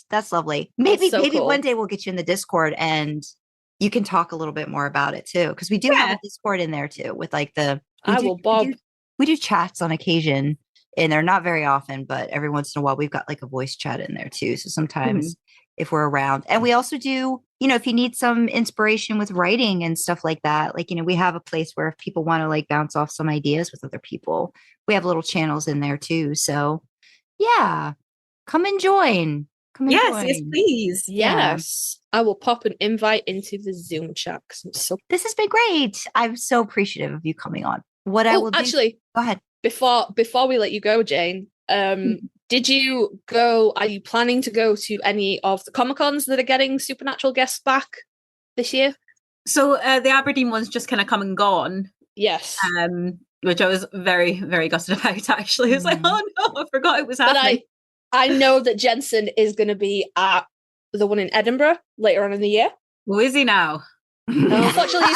that's lovely. Maybe cool. one day we'll get you in the Discord and you can talk a little bit more about it too. Because we do have a Discord in there too with like we do chats on occasion. And they're not very often, but every once in a while we've got like a voice chat in there too. So sometimes if we're around, and we also do, if you need some inspiration with writing and stuff like that, like, we have a place where if people want to like bounce off some ideas with other people, we have little channels in there too. So yeah, come and join. Yes, please. Yes. I will pop an invite into the Zoom chat. This has been great. I'm so appreciative of you coming on. What I will do. Actually, go ahead. Before we let you go, Jane, did you go? Are you planning to go to any of the Comic-Cons that are getting supernatural guests back this year? So the Aberdeen one's just kind of come and gone. Yes. Which I was very, very gutted about, actually. I was like, oh no, I forgot it was happening. But I know that Jensen is going to be at the one in Edinburgh later on in the year. Who is he now? Unfortunately,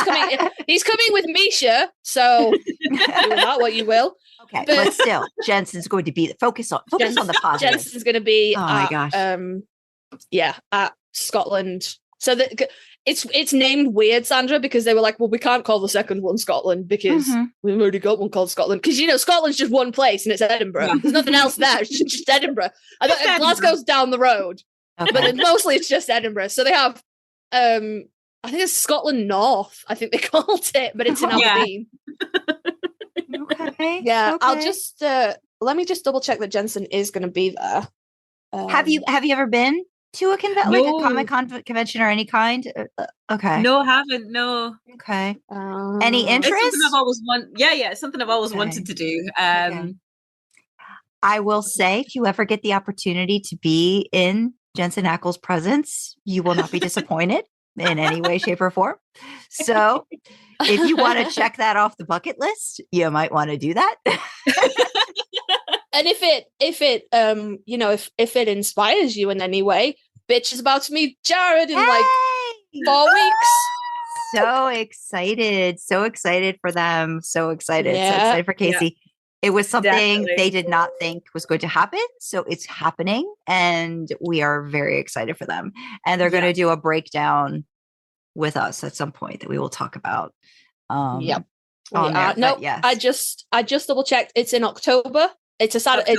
He's coming with Misha, so do with that what you will. Okay, but still, Jensen's going to be focus on the positive. Jensen's going to be my gosh. At Scotland. So it's named weird, Sandra, because they were like, well, we can't call the second one Scotland because we've already got one called Scotland. Because Scotland's just one place and it's Edinburgh. There's nothing else there. It's just Edinburgh. Glasgow's down the road, but mostly it's just Edinburgh. So they have, I think it's Scotland North. I think they called it, but it's in Aberdeen. Okay. Yeah, okay. I'll just let me just double check that Jensen is going to be there. Have you ever been to a convention, like a Comic-Con convention or any kind? Okay. No, haven't. No. Okay. Any interest? It's something I've always it's something I've always wanted to do. I will say, if you ever get the opportunity to be in Jensen Ackles' presence, you will not be disappointed in any way, shape, or form. So if you want to check that off the bucket list, you might want to do that. And if it inspires you in any way, bitch is about to meet Jared in like 4 weeks. So excited for them. So excited for Casey. Yeah. It was something they did not think was going to happen. So it's happening and we are very excited for them. And they're going to do a breakdown with us at some point that we will talk about. Yep. I just double checked. It's in October. It's a Saturday.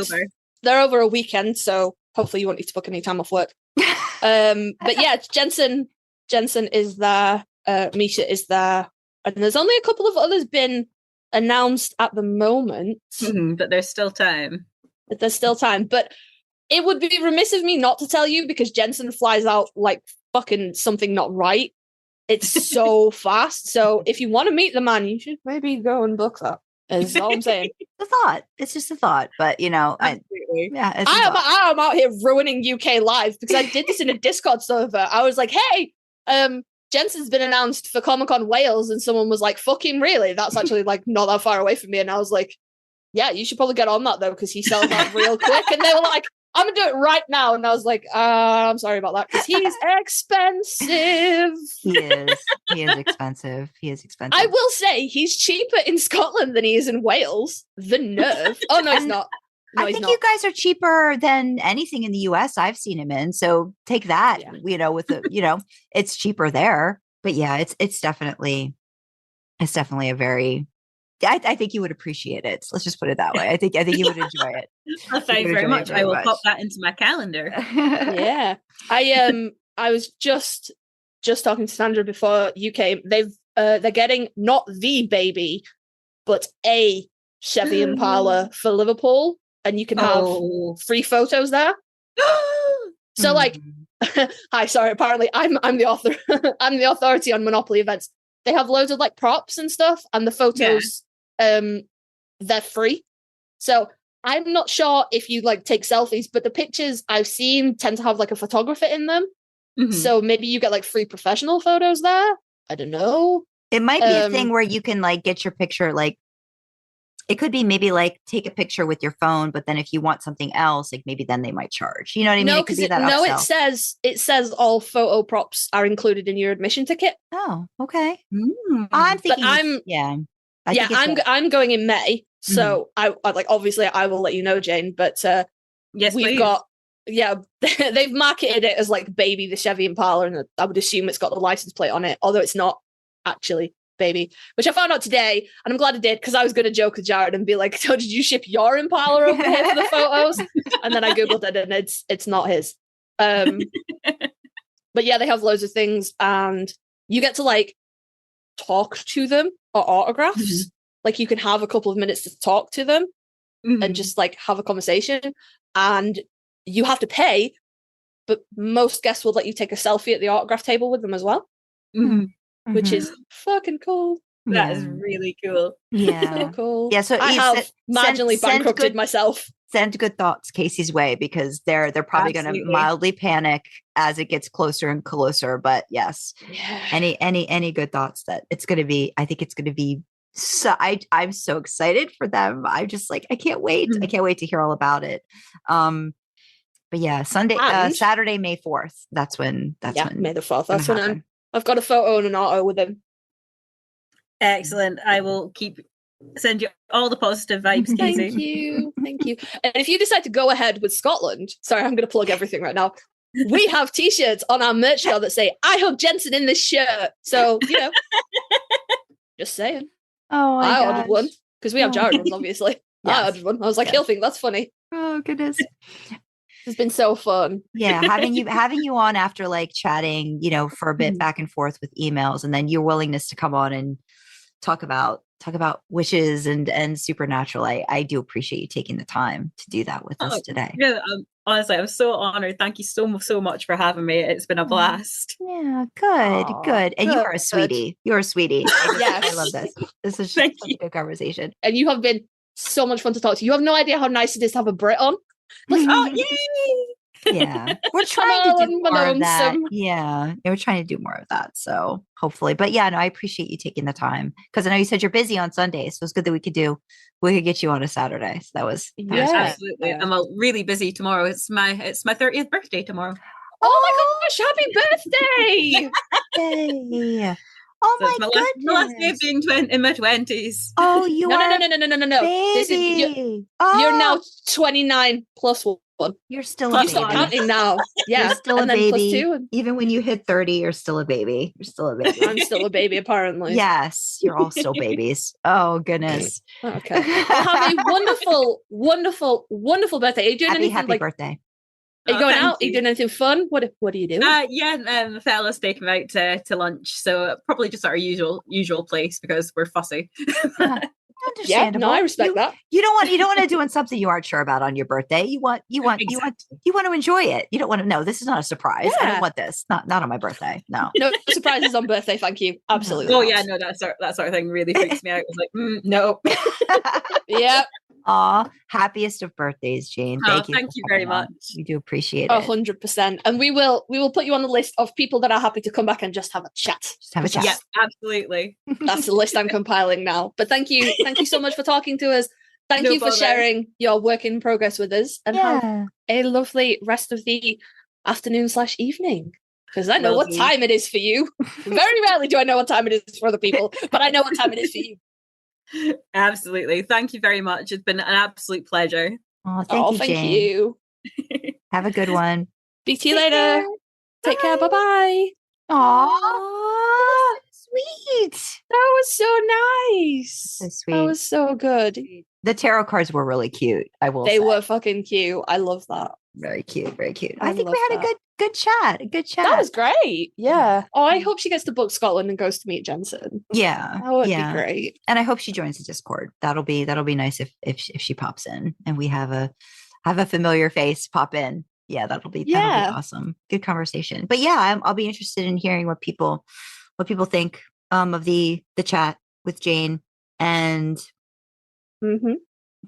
They're over a weekend, so hopefully you won't need to book any time off work. But yeah, Jensen is there. Misha is there, and there's only a couple of others been announced at the moment. But there's still time. But it would be remiss of me not to tell you because Jensen flies out like fucking something not right. It's so fast. So if you want to meet the man, you should maybe go and book that. Is all I'm saying. It's just a thought, but I am out here ruining UK live because I did this in a Discord server. I was like, hey, Jensen's been announced for Comic-Con Wales, and someone was like, fucking really? That's actually like not that far away from me. And I was like, yeah, you should probably get on that though, because he sells out real quick. And they were like, I'm gonna do it right now. And I was like, I'm sorry about that, because he's expensive. He is expensive. I will say he's cheaper in Scotland than he is in Wales. The nerve. Oh no, he's not. No, I think you guys are cheaper than anything in the US I've seen him in. So take that, with the, it's cheaper there. But yeah, it's definitely a very, I think you would appreciate it. Let's just put it that way. I think you would enjoy it. Well, thank you very much. I will pop that into my calendar. Yeah. I was just talking to Sandra before you came. They're getting not the baby, but a Chevy Impala for Liverpool. And you can have free photos there. So like, hi, sorry, apparently I'm the author. I'm the authority on Monopoly events. They have loads of like props and stuff, and the photos, they're free. So I'm not sure if you like take selfies, but the pictures I've seen tend to have like a photographer in them. So maybe you get like free professional photos there. I don't know. It might be a thing where you can like get your picture like, it could be maybe like take a picture with your phone, but then if you want something else, like maybe then they might charge. You know what I mean? No, because it says all photo props are included in your admission ticket. Oh, okay. I'm thinking, I'm going in May, so I like obviously I will let you know, Jane. But yes, we've got they've marketed it as like baby the Chevy Impala, and I would assume it's got the license plate on it, although it's not actually baby, which I found out today, and I'm glad I did, because I was going to joke with Jared and be like, so did you ship your Impala over here for the photos? And then I googled it and it's not his. But yeah, they have loads of things, and you get to like talk to them or autographs. Like you can have a couple of minutes to talk to them and just like have a conversation, and you have to pay, but most guests will let you take a selfie at the autograph table with them as well. Which is fucking cool. That is really cool. Yeah. So cool. Yeah, so I have marginally bankrupted myself. Send good thoughts Casey's way, because they're probably going to mildly panic as it gets closer and closer. But yes, any good thoughts that it's going to be, I think it's going to be so, I'm so excited for them. I'm just like, I can't wait. I can't wait to hear all about it. But yeah, Saturday, May 4th. That's when May the 4th. That's when I've got a photo and an auto with him. Excellent. I will send you all the positive vibes, Casey. Thank you. And if you decide to go ahead with Scotland, sorry, I'm going to plug everything right now. We have t-shirts on our merch store that say, I hug Jensen in this shirt. So, just saying. Oh, I ordered one because we have Jared ones, obviously. Yes. I ordered one. I was like, he'll think that's funny. Oh, goodness. It's been so fun. Yeah, having you on after like chatting, for a bit back and forth with emails, and then your willingness to come on and talk about witches and supernatural. I do appreciate you taking the time to do that with us today. Yeah, honestly, I'm so honored. Thank you so much for having me. It's been a blast. Yeah, good. And you are a sweetie. You're a sweetie. Yes. I love this. This is such a good conversation. And you have been so much fun to talk to. You have no idea how nice it is to have a Brit on. Like, yay! Yeah, we're trying to do more of that. Yeah, we're trying to do more of that. So hopefully, but yeah, no, I appreciate you taking the time because I know you said you're busy on Sundays, so it's good that we could get you on a Saturday. So that was absolutely. I'm really busy tomorrow. It's my 30th birthday tomorrow. Oh my gosh! Happy birthday! Yay. Oh so my goodness! My last day of being in my 20s. Oh, you are no. This is you're now 29 plus 1. You're still a baby. Start counting now. Yeah, you're still and a baby. Plus 2 and... Even when you hit 30, you're still a baby. You're still a baby. I'm still a baby, apparently. Yes, you're all still babies. Oh goodness. Okay. Well, have a wonderful birthday. Are you doing anything happy birthday? Are you going out? Are you doing anything fun? What are you doing? The fella's taking me out to lunch, so probably just our usual place because we're fussy. Understandable. Yeah, no, I respect that. You don't want to doing something you aren't sure about on your birthday. You want to enjoy it. You don't want to know this is not a surprise. Yeah. I don't want this. Not on my birthday. No. No surprises on birthday, thank you. Absolutely. Oh yeah, no, that sort of thing really freaks me out. I was like, no. Yeah. Aw, happiest of birthdays, Jane. Thank you very much. We do appreciate it. 100%. And we will put you on the list of people that are happy to come back and just have a chat. Yeah, absolutely. That's the list I'm compiling now. But thank you so much for talking to us. Thank you for sharing your work in progress with us, and have a lovely rest of the afternoon/evening. Because I know what time it is for you. Very rarely do I know what time it is for other people, but I know what time it is for you. Absolutely. Thank you very much. It's been an absolute pleasure. Oh, thank you. Have a good one. Speak to you later. Take care. Bye-bye. Aww. Sweet. That was so nice. So sweet. That was so good. The tarot cards were really cute. They were fucking cute. I love that. Very cute. Very cute. I think we had a good chat. A good chat. That was great. Yeah. Oh, I hope she gets to book Scotland and goes to meet Jensen. Yeah. That would be great. And I hope she joins the Discord. That'll be nice if she pops in and we have a familiar face pop in. Yeah, that'll be awesome. Good conversation. But yeah, I'll be interested in hearing what people think of the chat with Jane and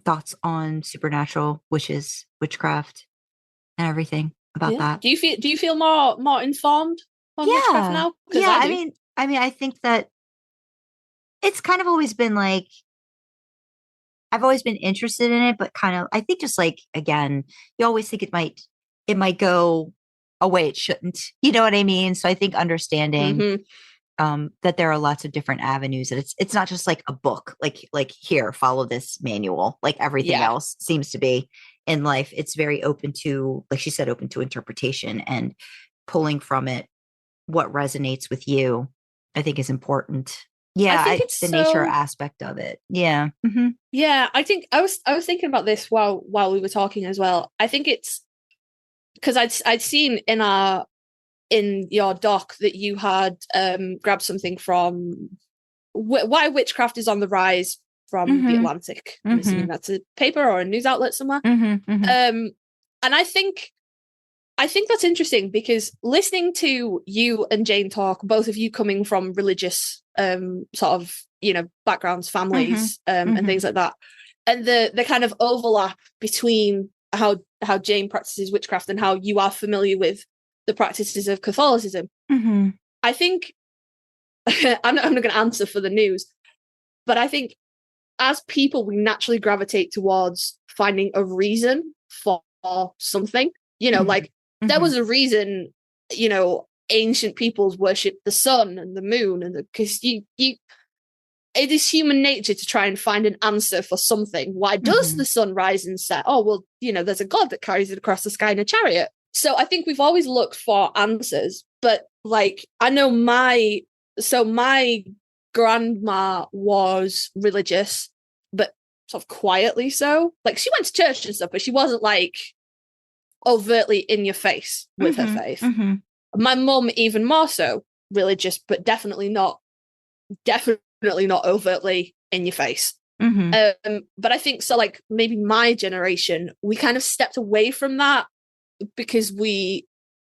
thoughts on supernatural, witches, witchcraft, and everything about that. Do you feel more informed on witchcraft now? Yeah, I mean, I think that it's kind of always been like I've always been interested in it, but kind of I think just like again, you always think it might go a way it shouldn't. You know what I mean? So I think understanding that there are lots of different avenues, and it's not just like a book, like here, follow this manual, like everything else seems to be in life. It's very open to, like she said, open to interpretation and pulling from it what resonates with you, I think is important. Yeah, I think it's the nature aspect of it. Yeah. Mm-hmm. Yeah, I think I was thinking about this while we were talking as well. I think it's because I'd seen in your doc that you had grabbed something from Why Witchcraft is on the Rise from The Atlantic. I'm assuming that's a paper or a news outlet somewhere. And I think that's interesting because listening to you and Jane talk, both of you coming from religious sort of, backgrounds, families, and things like that, and the kind of overlap between how Jane practices witchcraft and how you are familiar with the practices of Catholicism. I think I'm not going to answer for the news, but I think as people, we naturally gravitate towards finding a reason for something. Like there was a reason, ancient peoples worshipped the sun and the moon, and because you it is human nature to try and find an answer for something. Why does the sun rise and set? Oh, well, there's a god that carries it across the sky in a chariot. So I think we've always looked for answers. But like, I know my grandma was religious, but sort of quietly so. Like, she went to church and stuff, but she wasn't like overtly in your face with her faith. My mum, even more so religious, but definitely not overtly in your face. But I think so, like, maybe my generation, we kind of stepped away from that because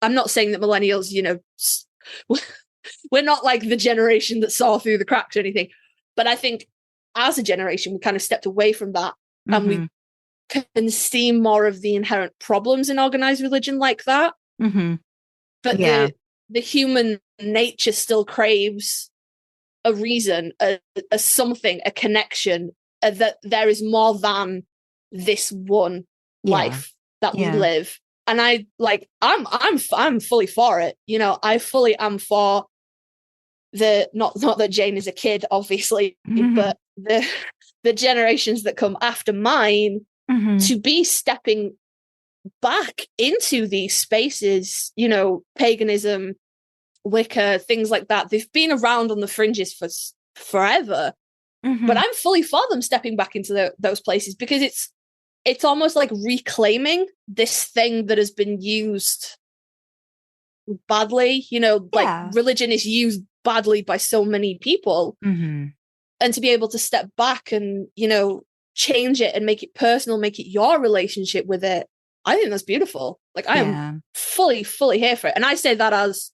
I'm not saying that millennials, we're not like the generation that saw through the cracks or anything, but I think as a generation, we kind of stepped away from that, and we can see more of the inherent problems in organized religion like that. But the human nature still craves a reason, a something, a connection, that there is more than this one life that we live. And I'm fully for it. I fully am for the not that Jane is a kid, obviously, but the generations that come after mine to be stepping back into these spaces, paganism, Wicca, things like that. They've been around on the fringes for forever, but I'm fully for them stepping back into those places, because it's almost like reclaiming this thing that has been used badly. Like, religion is used badly by so many people, and to be able to step back and change it and make it personal, make it your relationship with it, I think that's beautiful. Like, I am fully here for it. And I say that as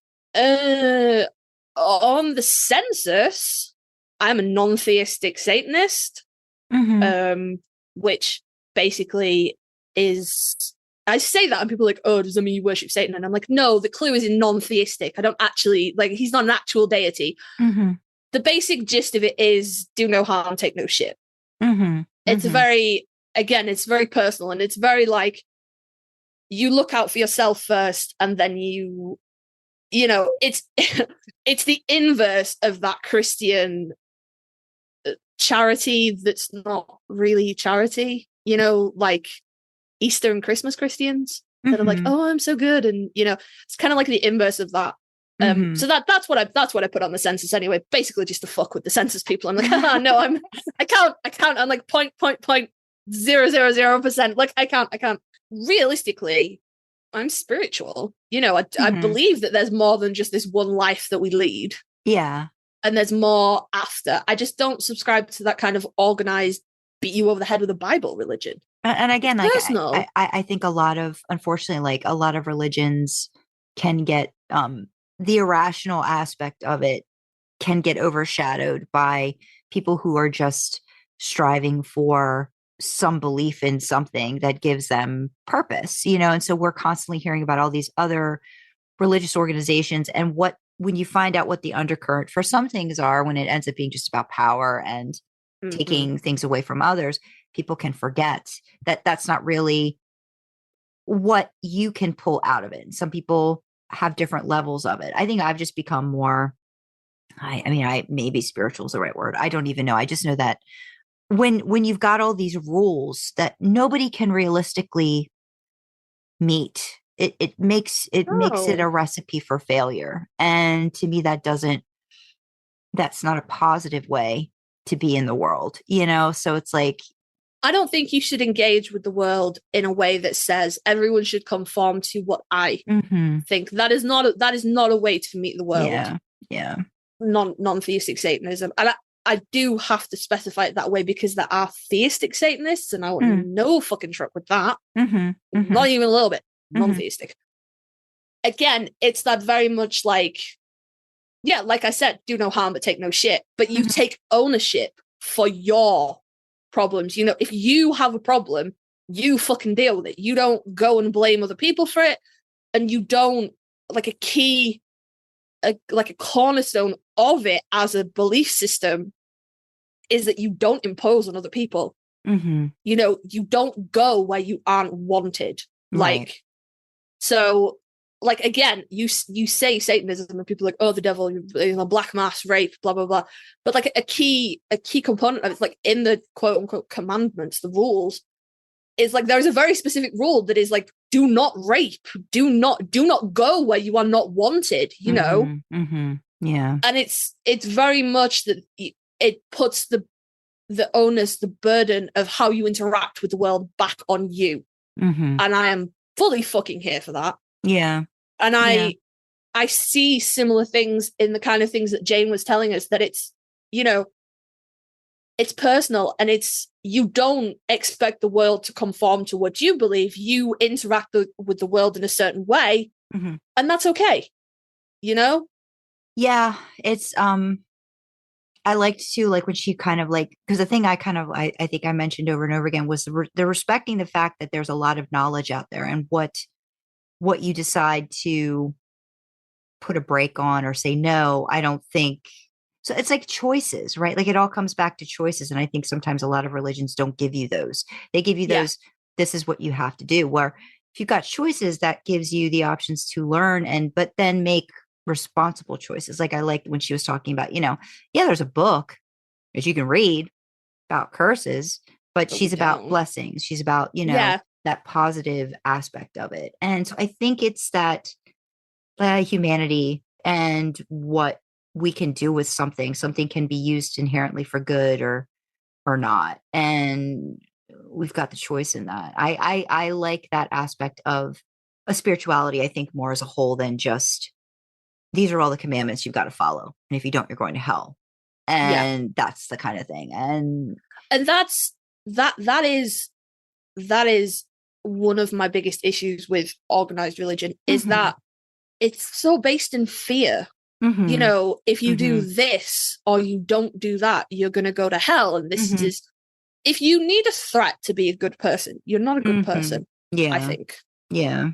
on the census, I'm a non-theistic Satanist, which basically is, I say that and people are like, oh, does that mean you worship Satan? And I'm like, no, the clue is in non-theistic. I don't actually, like, he's not an actual deity. The basic gist of it is do no harm, take no shit. It's very, again, it's very personal, and it's very like, you look out for yourself first, and then it's it's the inverse of that Christian charity that's not really charity, like Easter and Christmas Christians that are like, oh, I'm so good, and it's kind of like the inverse of that. So that's what I put on the census anyway, basically just to fuck with the census people. I'm like, no, I count I'm like 0.000%. Like, I can't. Realistically, I'm spiritual. I believe that there's more than just this one life that we lead. And there's more after. I just don't subscribe to that kind of organized, beat you over the head with a Bible religion. And again, like, I think unfortunately, like, a lot of religions can get, the irrational aspect of it can get overshadowed by people who are just striving for some belief in something that gives them purpose, and so we're constantly hearing about all these other religious organizations, and when you find out what the undercurrent for some things are, when it ends up being just about power and taking things away from others, people can forget that that's not really what you can pull out of it. And some people have different levels of it. I think I've just become more, I maybe spiritual is the right word. I don't even know. I just know that when you've got all these rules that nobody can realistically meet, it makes it a recipe for failure. And to me, that's not a positive way to be in the world, So it's like, I don't think you should engage with the world in a way that says everyone should conform to what I think. That is not a way to meet the world. Yeah. Non-theistic Satanism. And I do have to specify it that way because there are theistic Satanists, and I want no fucking truck with that. Not even a little bit. Non-theistic. Again, it's that very much like, like I said, do no harm but take no shit. But you take ownership for your problems. If you have a problem, you fucking deal with it. You don't go and blame other people for it, and you don't, like, a cornerstone of it as a belief system is that you don't impose on other people. You don't go where you aren't wanted. Right. Like, so like, again, you say Satanism and people are like, oh, the devil, black mass, rape, blah, blah, blah. But like a key component of it, like in the quote unquote commandments, the rules, is like there's a very specific rule that is like, do not rape, do not go where you are not wanted, you know? Yeah. And it's very much that it puts the onus, the burden of how you interact with the world back on you. And I am fully fucking here for that. Yeah. And I see similar things in the kind of things that Jane was telling us, that it's, you know, it's personal, and you don't expect the world to conform to what you believe. You interact with the world in a certain way, and that's okay, you know? Yeah. It's, I liked too, like when she kind of like, because the thing I think I mentioned over and over again was the respecting the fact that there's a lot of knowledge out there, and what you decide to put a break on or say, no, I don't think. So it's like choices, right? Like it all comes back to choices. And I think sometimes a lot of religions don't give you those. They give you those, this is what you have to do. Where if you've got choices, that gives you the options to learn but then make responsible choices. Like I liked when she was talking about, you know, there's a book that you can read about curses, but she's about blessings. She's about, you know, that positive aspect of it. And so I think it's that humanity and what we can do with something can be used inherently for good or not. And we've got the choice in that. I like that aspect of a spirituality, I think, more as a whole than just, these are all the commandments you've got to follow. And if you don't, you're going to hell. And that's the kind of thing. And that is one of my biggest issues with organized religion, is that it's so based in fear. You know, if you do this or you don't do that, you're going to go to hell. And this is, if you need a threat to be a good person, you're not a good person. I think. Yeah.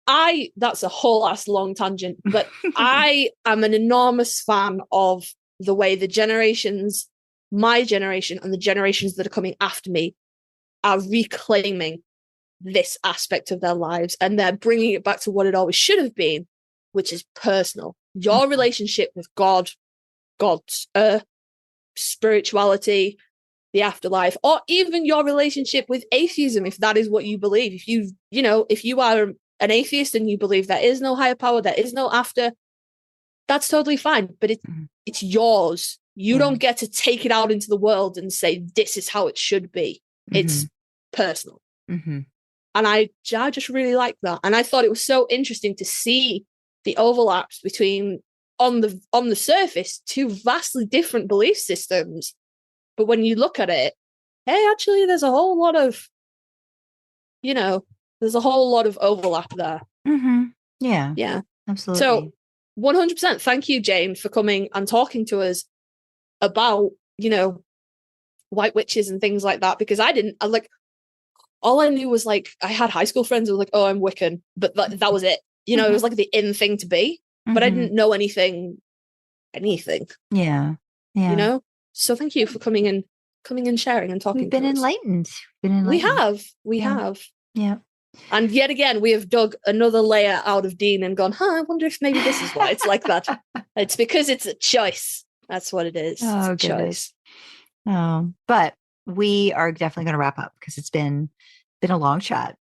That's a whole ass long tangent, but I am an enormous fan of the way the generations, my generation and the generations that are coming after me, are reclaiming this aspect of their lives, and they're bringing it back to what it always should have been, which is personal. Your relationship with God's spirituality, the afterlife, or even your relationship with atheism, if that is what you believe. If if you are an atheist and you believe there is no higher power, there is no after, that's totally fine. But it's yours. You don't get to take it out into the world and say, this is how it should be. It's personal. And I just really like that. And I thought it was so interesting to see the overlaps between, on the surface, two vastly different belief systems. But when you look at it, hey, actually, there's a whole lot of, overlap there. Yeah. Yeah. Absolutely. So 100% thank you, Jane, for coming and talking to us about, white witches and things like that, because all I knew was I had high school friends who were like, oh, I'm Wiccan, but that was it. It was like the in thing to be, but I didn't know anything. Yeah. So thank you for coming and sharing and talking. We've been enlightened. We have. Yeah. And yet again, we have dug another layer out of Dean and gone, I wonder if maybe this is why it's like that. It's because it's a choice. That's what it is. Oh, it's a choice. But we are definitely going to wrap up because it's been a long chat.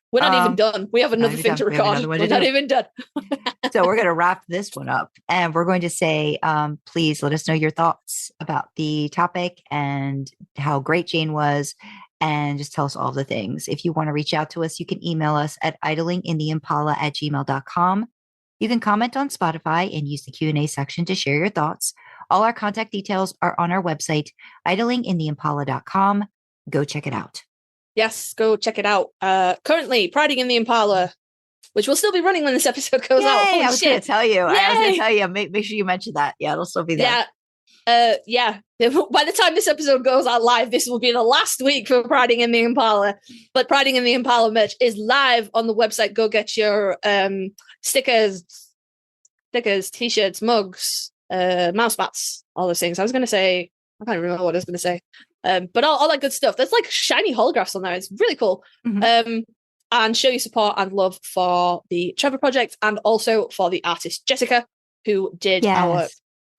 We're not even done. We have another thing to record. We're not even done. So we're going to wrap this one up, and we're going to say, please let us know your thoughts about the topic and how great Jane was, and just tell us all the things. If you want to reach out to us, you can email us at idlingintheimpala@gmail.com. You can comment on Spotify and use the Q&A section to share your thoughts. All our contact details are on our website, idlingintheimpala.com. Go check it out. Yes, go check it out. Currently, Priding in the Impala, which will still be running when this episode goes out. Holy I was going to tell you. Make sure you mention that. Yeah, it'll still be there. Yeah. By the time this episode goes out live, this will be the last week for Priding in the Impala. But Priding in the Impala merch is live on the website. Go get your stickers, t-shirts, mugs, mouse mats, all those things. I can't remember what I was going to say. But all that good stuff. There's shiny holographs on there. It's really cool. and show your support and love for the Trevor Project and also for the artist Jessica, who did our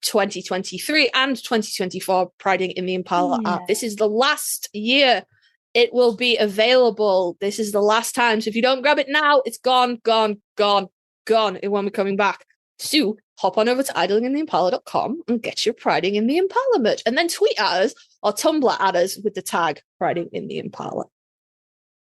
2023 and 2024 Priding in the Impala art. This is the last year it will be available. This is the last time. So if you don't grab it now, it's gone. It won't be coming back. So hop on over to idlinginttheimpala.com and get your Priding in the Impala merch, and then tweet at us or Tumblr at us with the tag Priding in the Impala.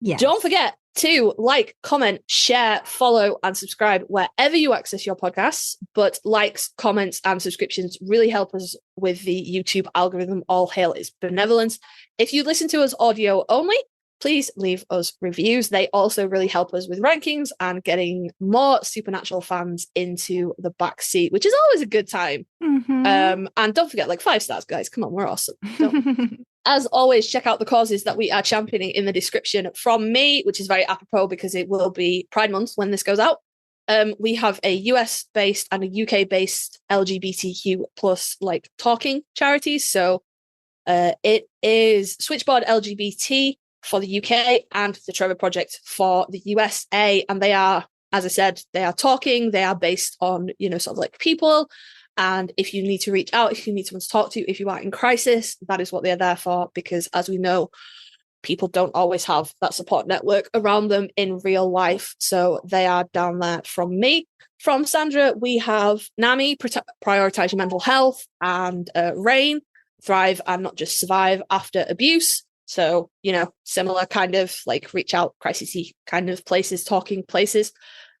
Yes. Don't forget to like, comment, share, follow, and subscribe wherever you access your podcasts. But likes, comments, and subscriptions really help us with the YouTube algorithm. All hail its benevolence. If you listen to us audio only, please leave us reviews. They also really help us with rankings and getting more Supernatural fans into the backseat, which is always a good time. And don't forget, 5 stars, guys. Come on, we're awesome. As always, check out the causes that we are championing in the description from me, which is very apropos because it will be Pride Month when this goes out. We have a US-based and a UK-based LGBTQ plus talking charities. So it is Switchboard LGBT for the UK and the Trevor Project for the USA. And they are, as I said, they are talking. They are based on, people. And if you need to reach out, if you need someone to talk to, if you are in crisis, that is what they're there for. Because as we know, people don't always have that support network around them in real life. So they are down there from me. From Sandra, we have NAMI, Prioritize Your Mental Health, and RAIN, Thrive and Not Just Survive After Abuse. So, similar kind of reach out, crisis-y kind of places, talking places.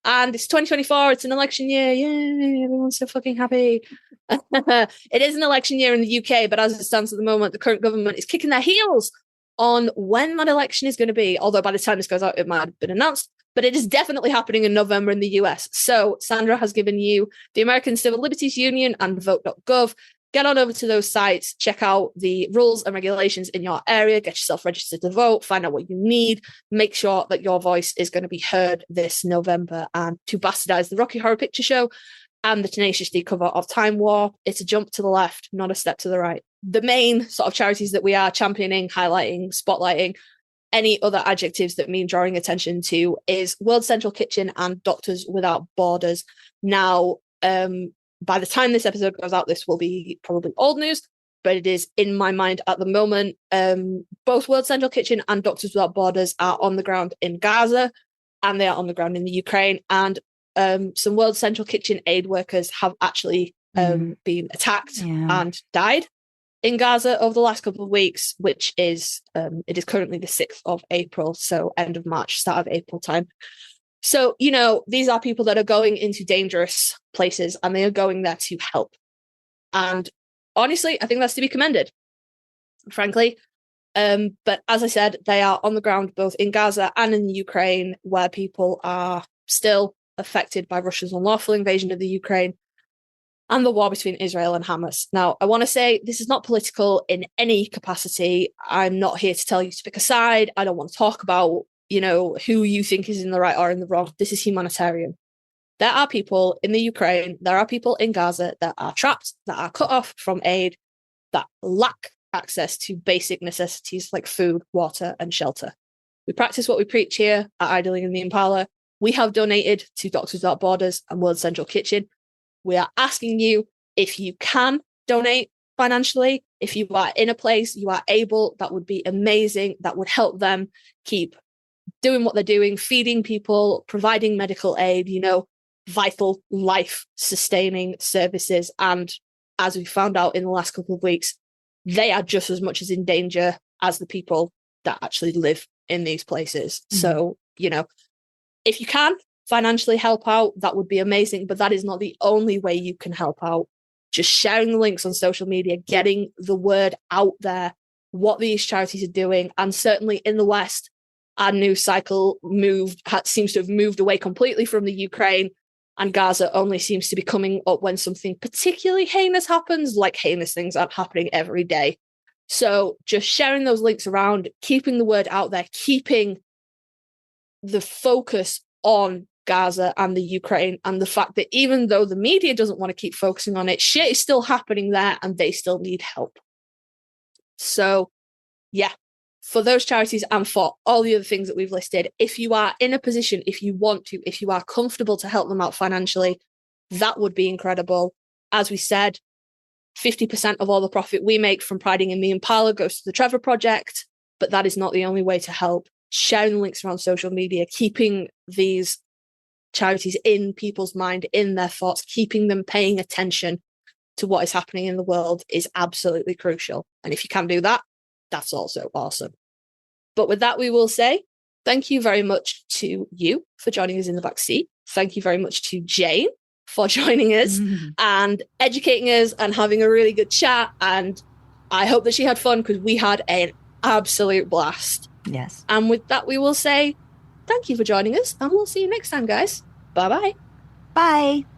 And it's 2024, it's an election year. Yay, everyone's so fucking happy. It is an election year in the UK, but as it stands at the moment, the current government is kicking their heels on when that election is going to be. Although by the time this goes out, it might have been announced. But it is definitely happening in November in the US. So Sandra has given you the American Civil Liberties Union and vote.gov. Get on over to those sites, check out the rules and regulations in your area, get yourself registered to vote, find out what you need, make sure that your voice is going to be heard this November. And to bastardize the Rocky Horror Picture Show and the Tenacious D cover of Time Warp, it's a jump to the left, not a step to the right. The main sort of charities that we are championing, highlighting, spotlighting, any other adjectives that mean drawing attention to is World Central Kitchen and Doctors Without Borders. Now, by the time this episode goes out, this will be probably old news, but it is in my mind at the moment. Both World Central Kitchen and Doctors Without Borders are on the ground in Gaza, and they are on the ground in the Ukraine. And some World Central Kitchen aid workers have actually been attacked and died in Gaza over the last couple of weeks, which is, it is currently the 6th of April, so end of March, start of April time. So, these are people that are going into dangerous places and they are going there to help. And honestly, I think that's to be commended, frankly. But as I said, they are on the ground both in Gaza and in the Ukraine, where people are still affected by Russia's unlawful invasion of the Ukraine and the war between Israel and Hamas. Now, I want to say this is not political in any capacity. I'm not here to tell you to pick a side. I don't want to talk about who you think is in the right or in the wrong. This is humanitarian. There are people in the Ukraine, there are people in Gaza that are trapped, that are cut off from aid, that lack access to basic necessities like food, water, and shelter. We practice what we preach here at Idling in the Impala. We have donated to Doctors Without Borders and World Central Kitchen. We are asking you, if you can donate financially, if you are in a place you are able, that would be amazing. That would help them keep doing what they're doing, feeding people, providing medical aid, vital life sustaining services. And as we found out in the last couple of weeks, they are just as much as in danger as the people that actually live in these places. So, if you can financially help out, that would be amazing. But that is not the only way you can help out. Just sharing the links on social media, getting the word out there, what these charities are doing. And certainly in the West, our news cycle seems to have moved away completely from the Ukraine, and Gaza only seems to be coming up when something particularly heinous happens. Like, heinous things aren't happening every day. So just sharing those links around, keeping the word out there, keeping the focus on Gaza and the Ukraine, and the fact that even though the media doesn't want to keep focusing on it, shit is still happening there and they still need help. So yeah, for those charities and for all the other things that we've listed, if you are in a position, if you want to, if you are comfortable to help them out financially, that would be incredible. As we said, 50% of all the profit we make from priding in the Impala goes to the Trevor Project, but that is not the only way to help. Sharing links around social media, keeping these charities in people's mind, in their thoughts, keeping them paying attention to what is happening in the world is absolutely crucial. And if you can do that, that's also awesome. But with that, we will say thank you very much to you for joining us in the back seat. Thank you very much to Jane for joining us and educating us and having a really good chat. And I hope that she had fun, because we had an absolute blast. Yes. And with that, we will say thank you for joining us, and we'll see you next time, guys. Bye-bye. Bye.